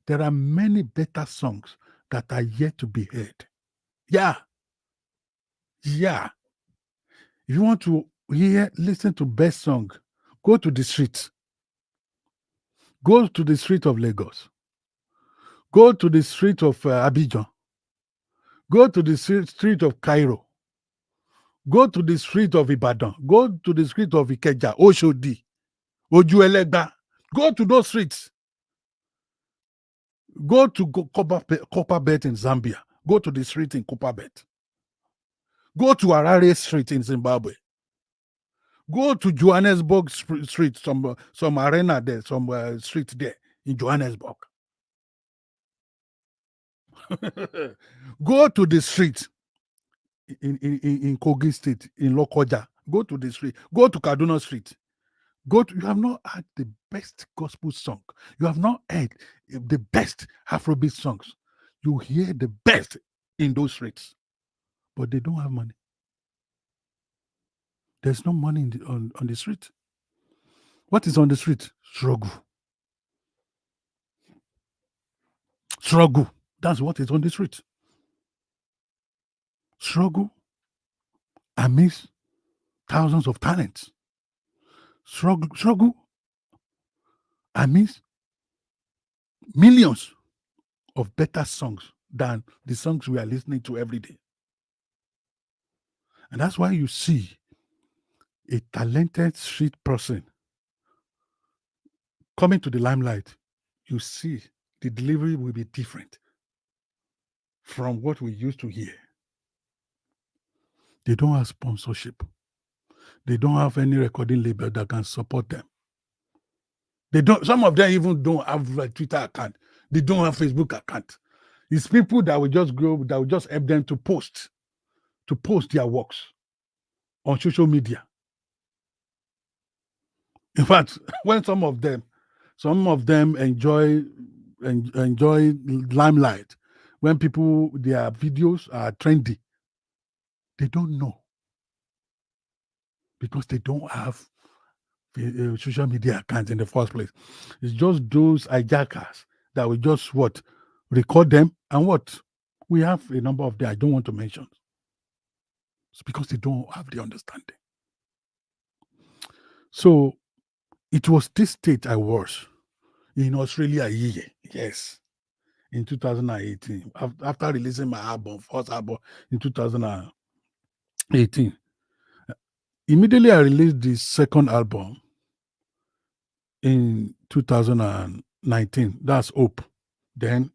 There are many better songs that are yet to be heard. Yeah. Yeah. If you want to listen to best song, go to the streets. Go to the street of Lagos. Go to the street of Abidjan. Go to the street of Cairo. Go to the street of Ibadan. Go to the street of Ikeja, Oshodi, Ojuelegba. Go to those streets. Go to Copperbelt in Zambia. Go to the street in Copperbelt. Go to Harare Street in Zimbabwe. Go to Johannesburg Street, some arena there, some street there in Johannesburg. Go to the street in Kogi State, in Lokoja. Go to the street. Go to Kaduna Street. You have not heard the best gospel song. You have not heard the best Afrobeat songs. You hear the best in those streets, but they don't have money. There's no money on the street. What is on the street? Struggle. Struggle. That's what is on the street. Struggle amidst thousands of talents. Struggle amidst millions of better songs than the songs we are listening to every day. And that's why you see a talented street person coming to the limelight. You see the delivery will be different from what we used to hear. They don't have sponsorship. They don't have any recording label that can support them. They don't. Some of them even don't have a Twitter account. They don't have Facebook account. It's people that will just go, that will just help them to post their works on social media. In fact, when some of them enjoy limelight, when people their videos are trendy, they don't know because they don't have social media accounts in the first place. It's just those hijackers that will just record them and what we have a number of them I don't want to mention. It's because they don't have the understanding. So it was this state I was in Australia yes, in 2018 after releasing my first album in 2018. Immediately I released the second album in 2019. That's Hope. Then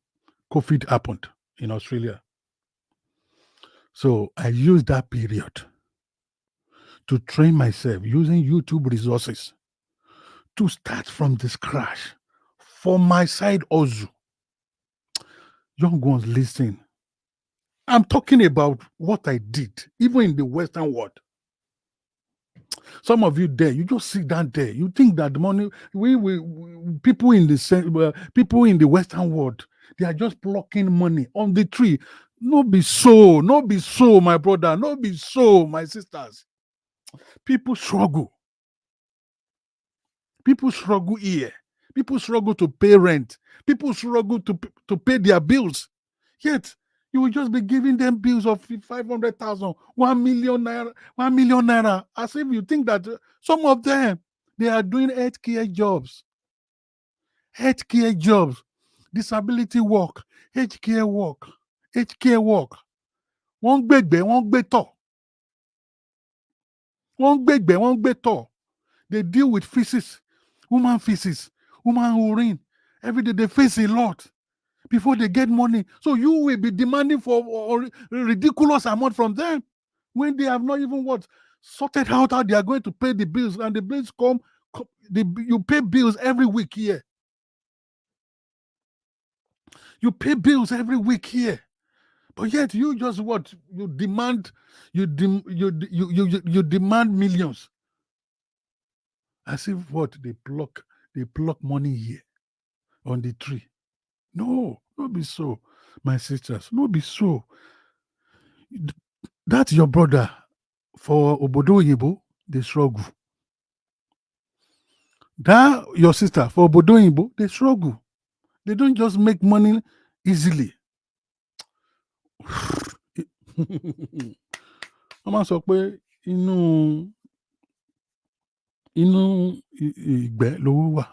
COVID happened in Australia. So I used that period to train myself using YouTube resources to start from the scratch for my side also. Young ones, listen. I'm talking about what I did, even in the Western world. Some of you there, you just sit down there. You think that the money people in the Western world, they are just plucking money on the tree. No be so, my brother. No be so, my sisters. People struggle. People struggle here. People struggle to pay rent. People struggle to pay their bills. Yet you will just be giving them bills of 500,000, 1 million naira, 1 million naira, as if you think that some of them they are doing healthcare jobs, disability work, healthcare work. Wọ́n gbẹ̀gbẹ́, wọ́n gbẹ̀tọ̀. Wọ́n gbẹ̀gbẹ́, wọ́n gbẹ̀tọ̀. They deal with feces, woman urine. Every day they face a lot before they get money. So you will be demanding for a ridiculous amount from them when they have not even sorted out how they are going to pay the bills, and the bills you pay bills every week here. You pay bills every week here. But yet you just you demand millions. As if they pluck money here on the tree. No, not be so, my sisters. No be so. That's your brother for Obodo Yibo, they struggle. That your sister for Obodo Yibo, they struggle. They don't just make money easily. Mama sọ pé inú ìgbẹ́ lówó wà.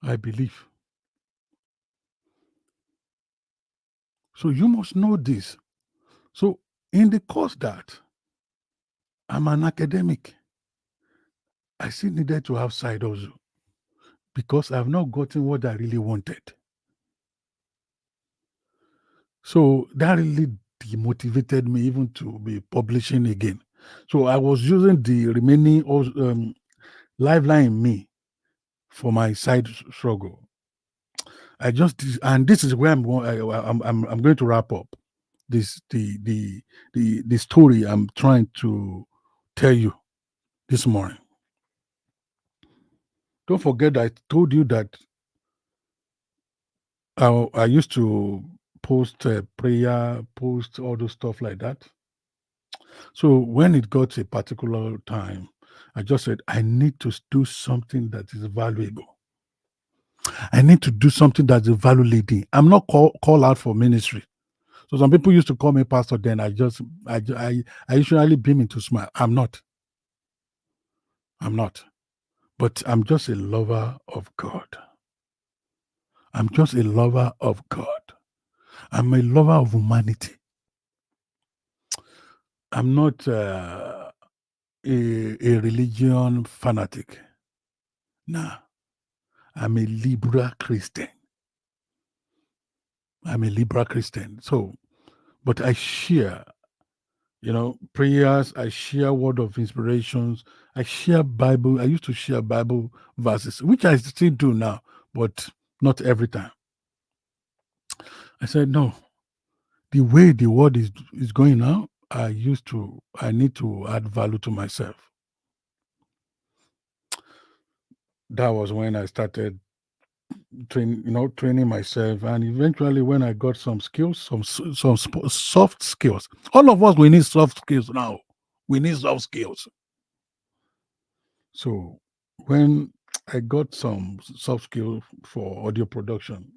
I believe. So you must know this. So in the course that I'm an academic, I still needed to have side also because I've not gotten what I really wanted. So that really demotivated me even to be publishing again. So I was using the remaining lifeline in me for my side struggle. And this is where I'm going to wrap up this the story I'm trying to tell you this morning. Don't forget I told you that I used to post prayer, post all those stuff like that. So when it got to a particular time, I just said, I need to do something that is valuable. I need to do something that's a value leading. I'm not call out for ministry. So some people used to call me pastor. Then I usually beam into smile. I'm not. But I'm just a lover of God. I'm just a lover of God. I'm a lover of humanity. I'm not a religion fanatic. Nah. I'm a liberal Christian. So, but I share, prayers. I share word of inspirations. I share Bible. I used to share Bible verses, which I still do now. But not every time. I said, no, the way the world is going now, I need to add value to myself. That was when I started training myself, and eventually when I got some skills, soft skills. All of us, we need soft skills now. We need soft skills. So when I got some soft skills for audio production,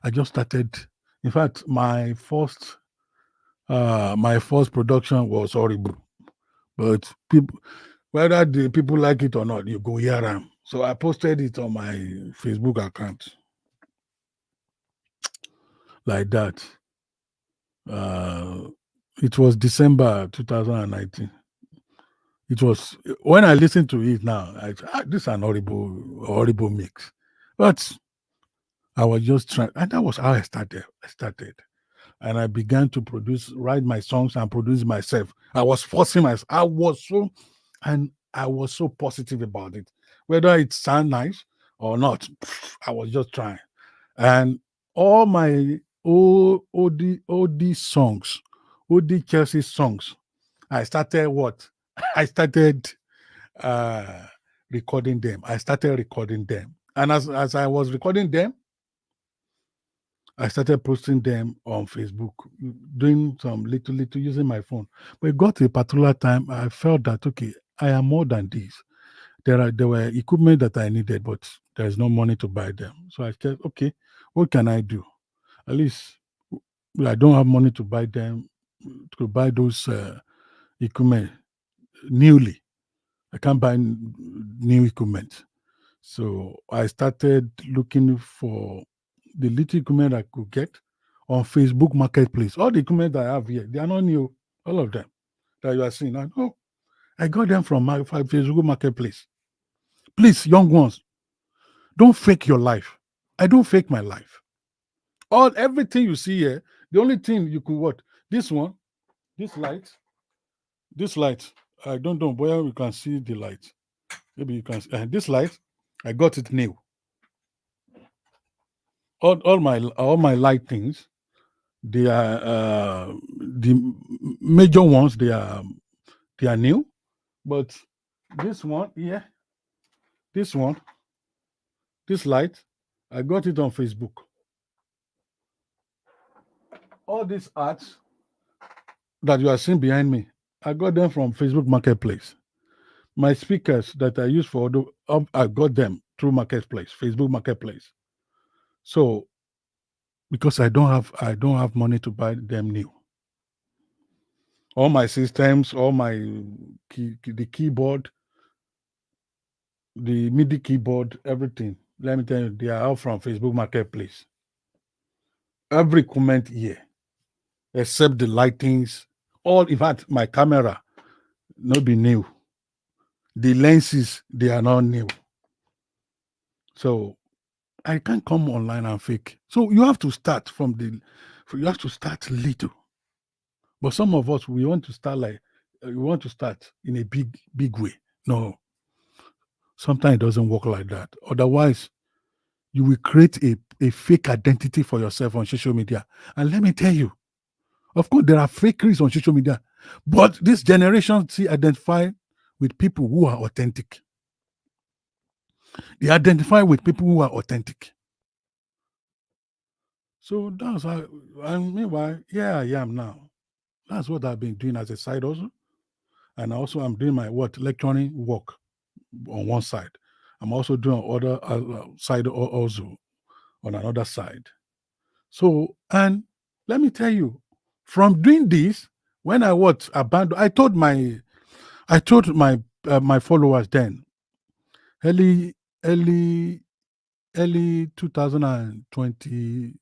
I just started. In fact, my first production was horrible, but people, whether the people like it or not, you go hear them. So I posted it on my Facebook account like that. Uh, it was December 2019. It was when I listened to it now. This is an horrible mix, but I was just trying, and that was how I started. And I began to write my songs and produce myself. I was forcing myself. I was so positive about it, whether it sound nice or not. I was just trying, and all my OD songs, OD Chelsea songs. I started what? I started uh, recording them. And as I was recording them, I started posting them on Facebook, doing some little using my phone. But it got to a particular time, I felt that okay, I am more than this. There were equipment that I needed, but there's no money to buy them. So I said, okay, what can I do? At least I don't have money to buy them, to buy those equipment newly. I can't buy new equipment. So I started looking for the little equipment I could get on Facebook Marketplace. All the equipment I have here, they are not new. All of them that you are seeing. I know I got them from my Facebook Marketplace. Please, young ones, don't fake your life. I don't fake my life. Everything you see here, the only thing you could what? This one, this light, this light. I don't know where you can see the light. Maybe you can. This light, I got it new. All my light things, they are the major ones. They are new, but this one here, this one, this light, I got it on Facebook. All these arts that you are seeing behind me, I got them from Facebook Marketplace. My speakers that I use for I got them through Marketplace, Facebook Marketplace. So because I don't have money to buy them new. All my systems, all my the keyboard, the MIDI keyboard, everything. Let me tell you, they are all from Facebook Marketplace. Every comment here, except the lightings, all in fact, my camera, not be new. The lenses, they are not new. So I can't come online and fake. So you have to start you have to start little. But some of us, we want to start we want to start in a big way. No, sometimes it doesn't work like that. Otherwise, you will create a fake identity for yourself on social media. And let me tell you, of course, there are fakeries on social media, but this generation identify with people who are authentic. They identify with people who are authentic. So that's how, and meanwhile, yeah, I am now. That's what I've been doing as a side also. And also I'm doing my lecturing work on one side. I'm also doing other side also on another side. So, and let me tell you, from doing this, when I abandoned, I told my followers then, early early early 2020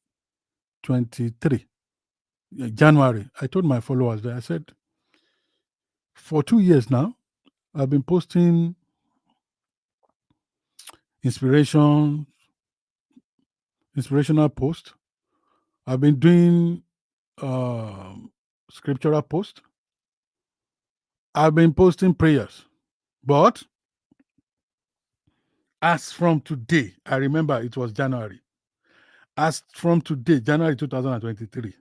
23 January. I told my followers that I said, for 2 years now, I've been posting inspiration, inspirational posts. I've been doing scriptural posts. I've been posting prayers. But as from today, I remember it was January. As from today, January 2023,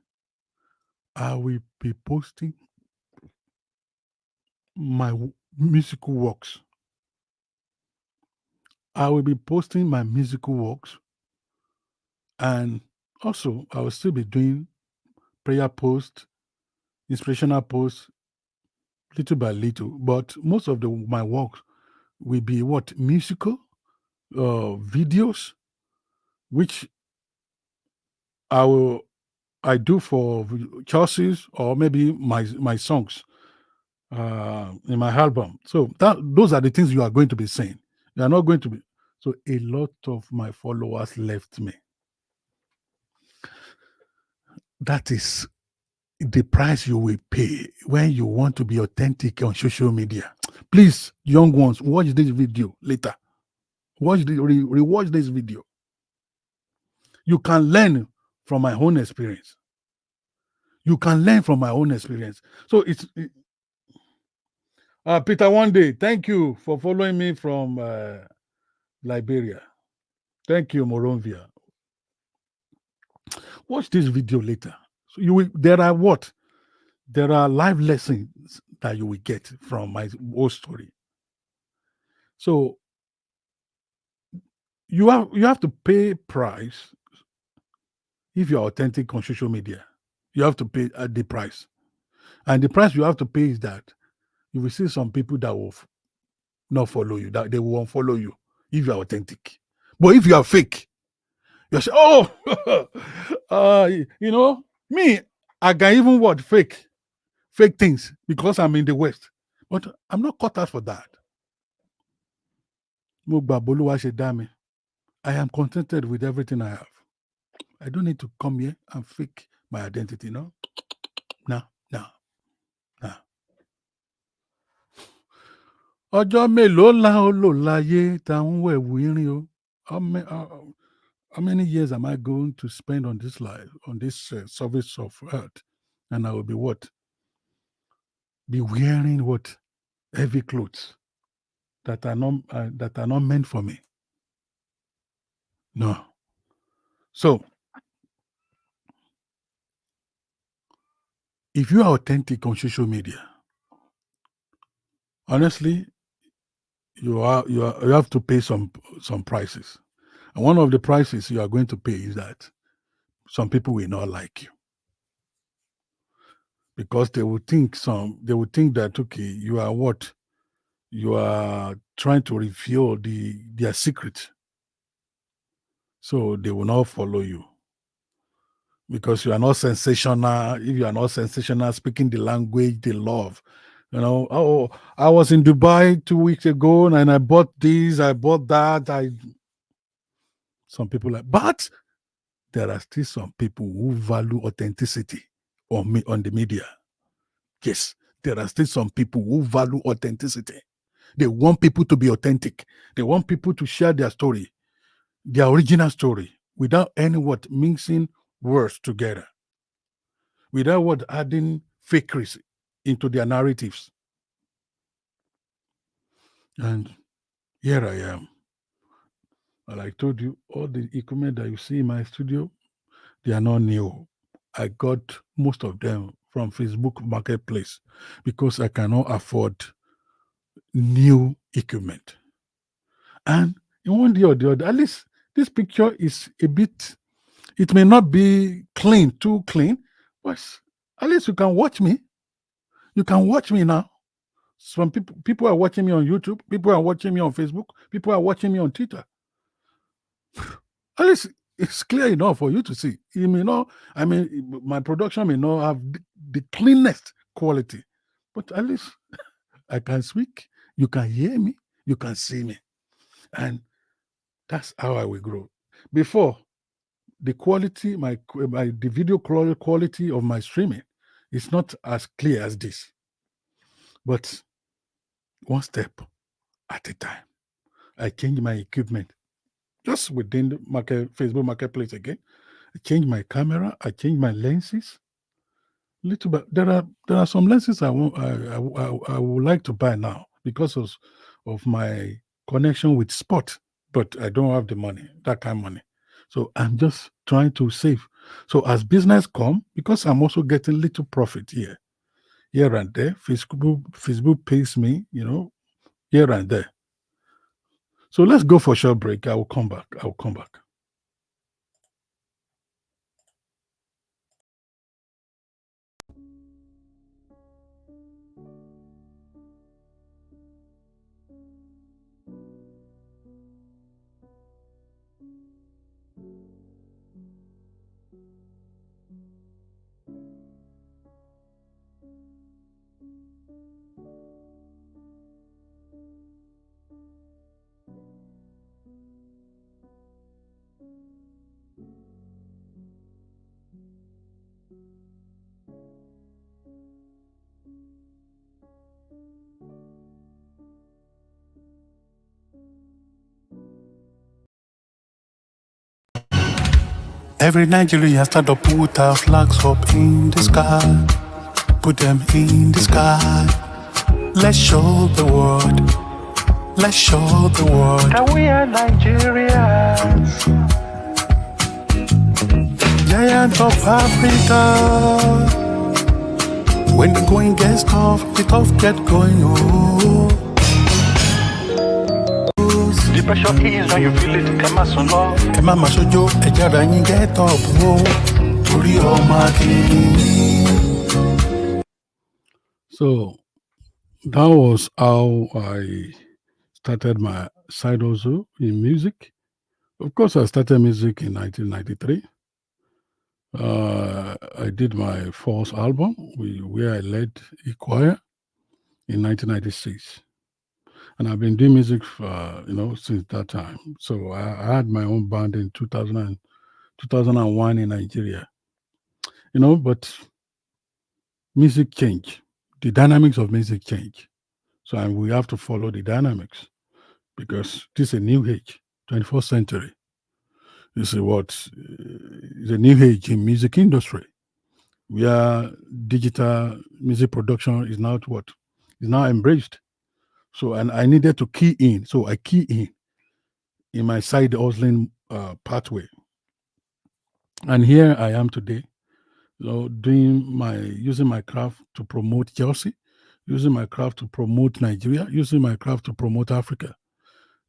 I will be posting my musical works. I will be posting my musical works, and also I will still be doing prayer posts, inspirational posts, little by little. But most of my works will be what musical videos, which I do for churches or maybe my songs in my album. So those are the things you are going to be seeing. You are not going to be. So a lot of my followers left me. That is the price you will pay when you want to be authentic on social media. Please, young ones, watch this video later. Rewatch this video. You can learn from my own experience. You can learn from my own experience. So Peter, one day, thank you for following me from Liberia. Thank you, Moronvia. Watch this video later. So there are what? There are life lessons that you will get from my whole story. So you have to pay price if you're authentic on social media. You have to pay the price. And the price you have to pay is that you will see some people that will not follow you, that they will unfollow you if you're authentic. But if you are fake, you say, oh, me, I can even what fake things because I'm in the West. But I'm not cut out for that. I am contented with everything I have. I don't need to come here and fake my identity, no? No. Ọjọ́ mélòó la ó lò láyé tá ń wẹ̀wù irin o? How many years am I going to spend on this life, on this surface of earth? And I will be what? Be wearing what? Heavy clothes that are not meant for me. No. So, if you are authentic on social media, honestly, you have to pay some prices. And one of the prices you are going to pay is that some people will not like you. Because they will think that okay, you are what? You are trying to reveal their secret. So they will not follow you. Because you are not sensational. If you are not sensational, speaking the language they love. Oh, I was in Dubai 2 weeks ago and I bought this, I bought that. Some people but there are still some people who value authenticity on the media. Yes, there are still some people who value authenticity. They want people to be authentic. They want people to share their story, their original story, without any mixing words together, without adding fakeries into their narratives. And here I am. And I told you, all the equipment that you see in my studio, they are not new. I got most of them from Facebook Marketplace because I cannot afford new equipment. And in one day or the other, at least this picture is a bit, it may not be too clean, but at least you can watch me. You can watch me now. Some people are watching me on YouTube, people are watching me on Facebook, people are watching me on Twitter. At least it's clear enough for you to see. You may not, my production may not have the cleanest quality, but at least I can speak, you can hear me, you can see me. And that's how I will grow. Before, the quality, the video quality of my streaming is not as clear as this. But one step at a time. I change my equipment just within the Facebook Marketplace again. I change my camera. I change my lenses. Little bit. There are some lenses I would like to buy now because of my connection with sport, but I don't have the money, that kind of money. So I'm just trying to save. So as business come, because I'm also getting little profit here and there. Facebook pays me, here and there. So let's go for a short break. I will come back. Every Nigerian start to put our flags up in the sky. Put them in the sky. Let's show the world. Let's show the world that we are Nigerians. Giant of Africa. When the going gets tough, the tough get going. Oh. The pressure is when you feel it. Kama sono. Kama masojo. Ejara yin get up. Oh. Tori ọmọ akini. So that was how I started my side hustle in music. Of course, I started music in 1993. I did my first album where I led a choir in 1996. And I've been doing music since that time. So I had my own band in 2001 in Nigeria. But music change. The dynamics of music change. So we have to follow the dynamics because this is a new age, 21st century. This is is a new age in music industry where digital music production is now is now embraced. So, and I needed to key in. So I key in my side hustling pathway. And here I am today, using my craft to promote Chelsea, using my craft to promote Nigeria, using my craft to promote Africa,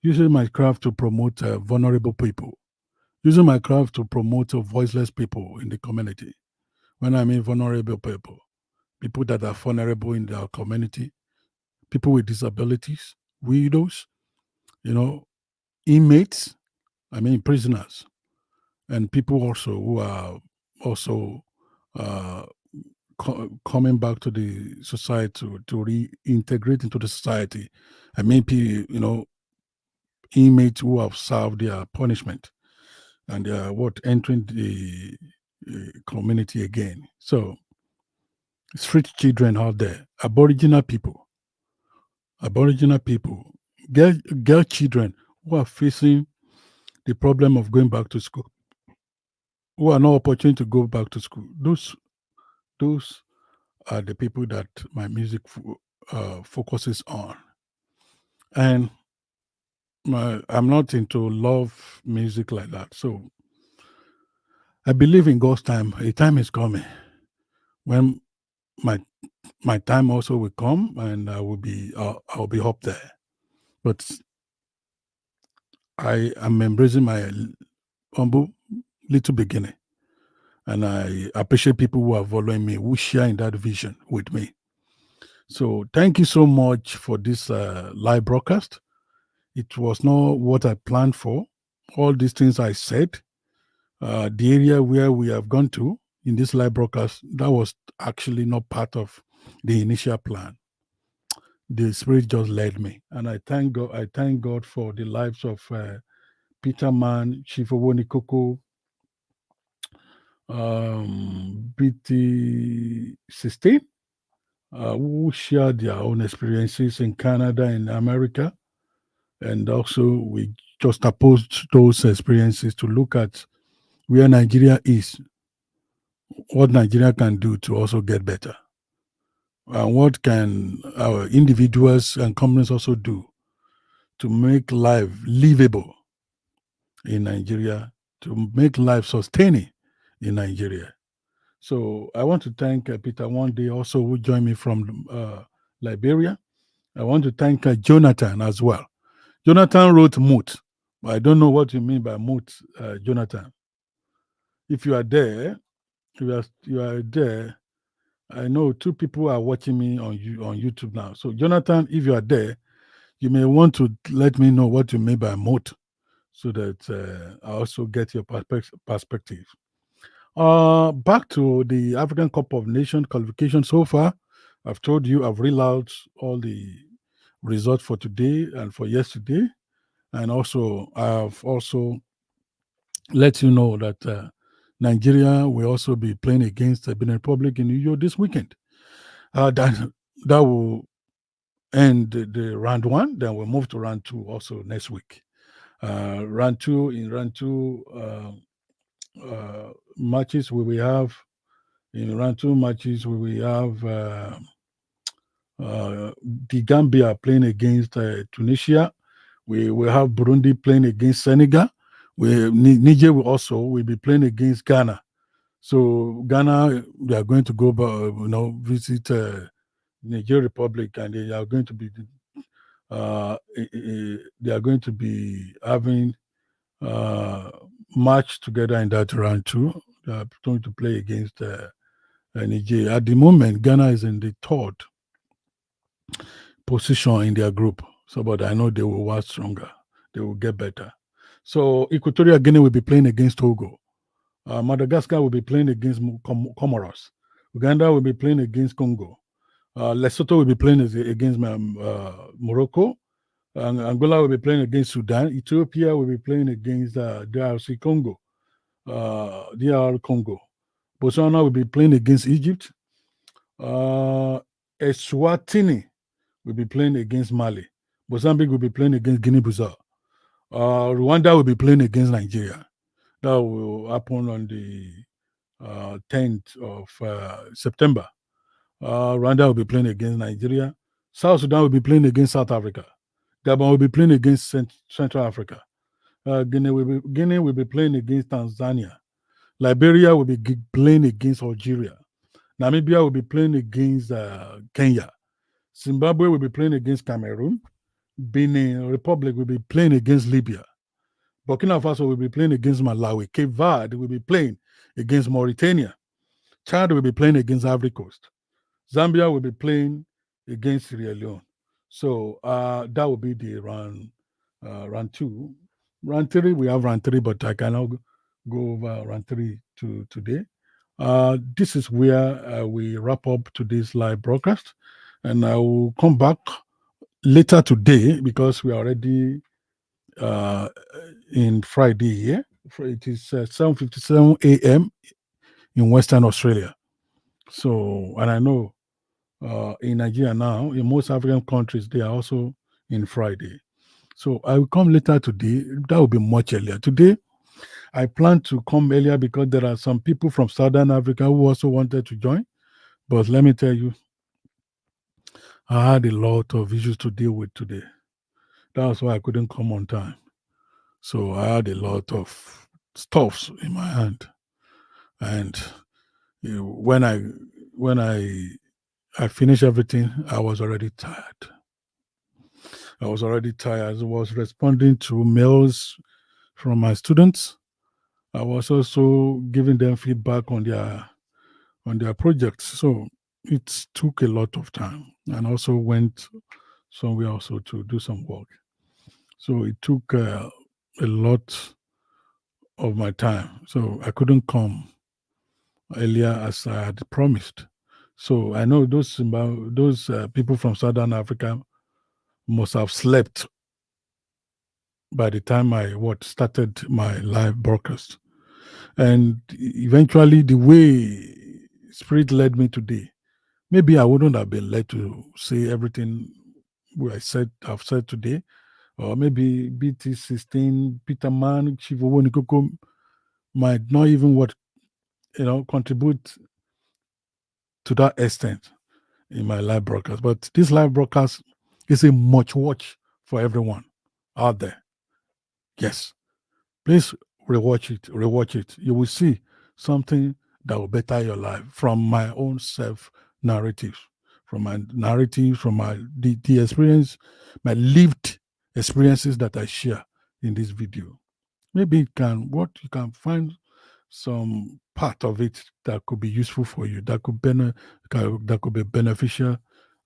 using my craft to promote vulnerable people, using my craft to promote voiceless people in the community. When I mean vulnerable people that are vulnerable in their community, people with disabilities, widows, inmates, prisoners, and people also who are also uh, coming back to the society to reintegrate into the society. Inmates who have served their punishment and they are entering the community again. So, street children out there, Aboriginal people, girl children who are facing the problem of going back to school, who are no opportunity to go back to school. Those are the people that my music focuses on. And I'm not into love music like that. So I believe in God's time. A time is coming when my time also will come, and I'll be up there. But I am embracing my humble little beginning, and I appreciate people who are following me, who share in that vision with me. So thank you so much for this live broadcast. It was not what I planned for. All these things I said, the area where we have gone to in this live broadcast, that was actually not part of the initial plan. The Spirit just led me, and I thank God. I thank God for the lives of Peter Mann, Chief Koko, BT 16, who shared their own experiences in Canada and America. And also, we just opposed those experiences to look at where Nigeria is, what Nigeria can do to also get better, and what can our individuals and companies also do to make life livable in Nigeria to make life sustaining in Nigeria. So I want to thank Peter one day also who joined me from Liberia. I want to thank Jonathan as well. Jonathan wrote moot. I don't know what you mean by moot, Jonathan. If you are there, you are there. I know two people are watching me on YouTube now. So Jonathan, if you are there, you may want to let me know what you mean by moot, so that I also get your perspective. Back to the African Cup of Nations qualification so far. I've told you I've read out all the results for today and for yesterday, and also I've also let you know that Nigeria will also be playing against the Benin Republic in New York this weekend. That will end the round one. Then we'll move to round two also next week. Round two matches we will have. In round two matches we will have the Gambia playing against Tunisia. We will have Burundi playing against Senegal. Niger will be playing against Ghana. So Ghana, they are going to go, visit Niger Republic, and they are going to be having match together in that round too. They are going to play against Niger. At the moment, Ghana is in the third position in their group. So, but I know they will work stronger. They will get better. So, Equatorial Guinea will be playing against Togo. Madagascar will be playing against Comoros. Uganda will be playing against Congo. Lesotho will be playing against Morocco. Angola will be playing against Sudan. Ethiopia will be playing against DRC Congo. DR Congo. Botswana will be playing against Egypt. Eswatini will be playing against Mali. Mozambique will be playing against Guinea-Bissau. Rwanda will be playing against Nigeria. That will happen on the 10th of September. Rwanda will be playing against Nigeria. South Sudan will be playing against South Africa. Gabon will be playing against Central Africa. Guinea will be playing against Tanzania. Liberia will be playing against Algeria. Namibia will be playing against Kenya. Zimbabwe will be playing against Cameroon. Benin Republic will be playing against Libya. Burkina Faso will be playing against Malawi. Cape Verde will be playing against Mauritania. Chad will be playing against Ivory Coast. Zambia will be playing against Sierra Leone. So that will be the round two. Round three, we have round three, but I cannot go over round three today. This is where we wrap up today's live broadcast, and I will come back later today because we are already in Friday here. It is 7:57 a.m. in Western Australia. So, and I know in Nigeria now, in most African countries, they are also in Friday. So I will come later today. That will be much earlier. Today, I plan to come earlier because there are some people from Southern Africa who also wanted to join. But let me tell you, I had a lot of issues to deal with today. That's why I couldn't come on time. So I had a lot of stuffs in my hand. And when I finished everything, I was already tired. I was responding to mails from my students. I was also giving them feedback on their projects. So it took a lot of time, and also went somewhere also to do some work. So it took a lot of my time. So I couldn't come earlier as I had promised. So I know those people from Southern Africa must have slept by the time I started my live broadcast. And eventually, the way Spirit led me today, maybe I wouldn't have been led to say everything I've said today, or maybe BT16, Peter Man, Chivo Nikoko might not even contribute to that extent in my live broadcast. But this live broadcast is a much watch for everyone out there. Yes. Please rewatch it. You will see something that will better your life from my own self narratives, from the experience, my lived experiences that I share in this video. Maybe you can find some part of it that could be useful for you, that could be beneficial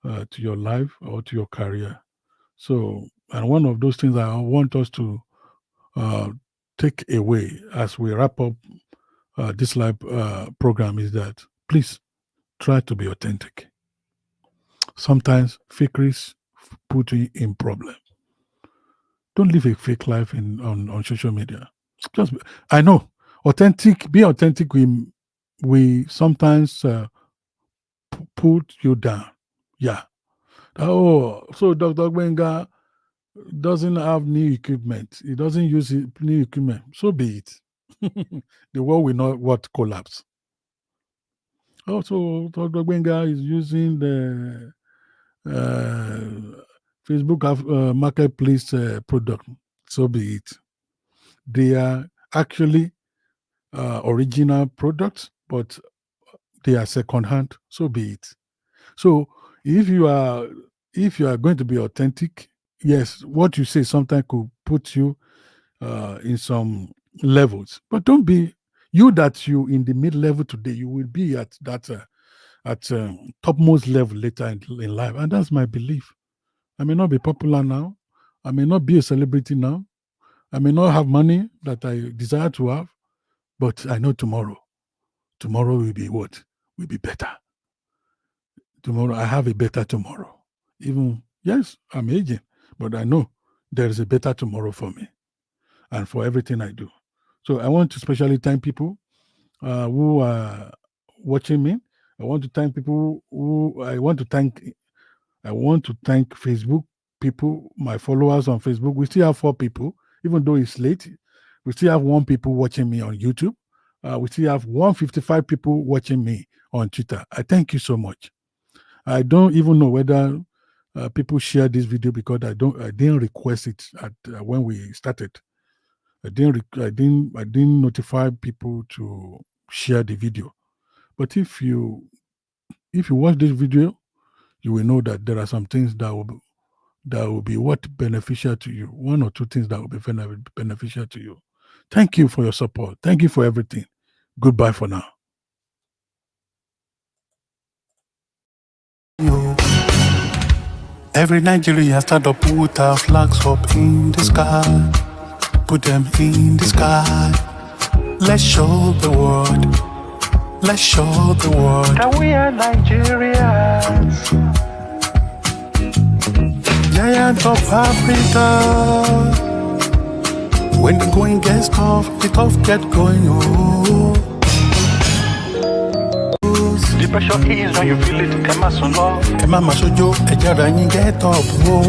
to your life or to your career. So, and one of those things I want us to uh, take away as we wrap up this live program is that please try to be authentic. Sometimes fakeries put you in problem. Don't live a fake life on social media. I know being authentic. We sometimes put you down. Yeah. Oh, so Dr. Gbenga doesn't have new equipment. He doesn't use new equipment. So be it. The world will not what collapse. Also, Dr. Gbenga is using the Facebook marketplace product. So be it. They are actually original products, but they are second-hand. So be it. So if you are going to be authentic, yes, what you say sometimes could put you in some levels, but don't be you in the mid level today. You will be at that topmost level later in life, and that's my belief. I may not be popular now. I may not be a celebrity now. I may not have money that I desire to have, but I know tomorrow will be what? Will be better. Tomorrow, I have a better tomorrow. Even, yes, I'm aging, but I know there is a better tomorrow for me and for everything I do. So I want to especially thank people who are watching me. I want to thank Facebook people, my followers on Facebook. We still have 4 people, even though it's late. We still have 1 people watching me on YouTube. We still have 155 people watching me on Twitter. I thank you so much. I don't even know whether people share this video because I didn't request it when we started. I didn't notify people to share the video. But if you watch this video, you will know that there are some things that will be what beneficial to you. 1 or 2 things that will be beneficial to you. Thank you for your support. Thank you for everything. Goodbye for now. Every Nigeria start up, put our flags up in the sky. Put them in the sky. Let's show the world. Let's show the world that we are Nigerians. Giant of Africa. When the going gets tough, the tough get going. Oh. The pressure is when you feel it. Kema sojo, ejara yin get up. Oh.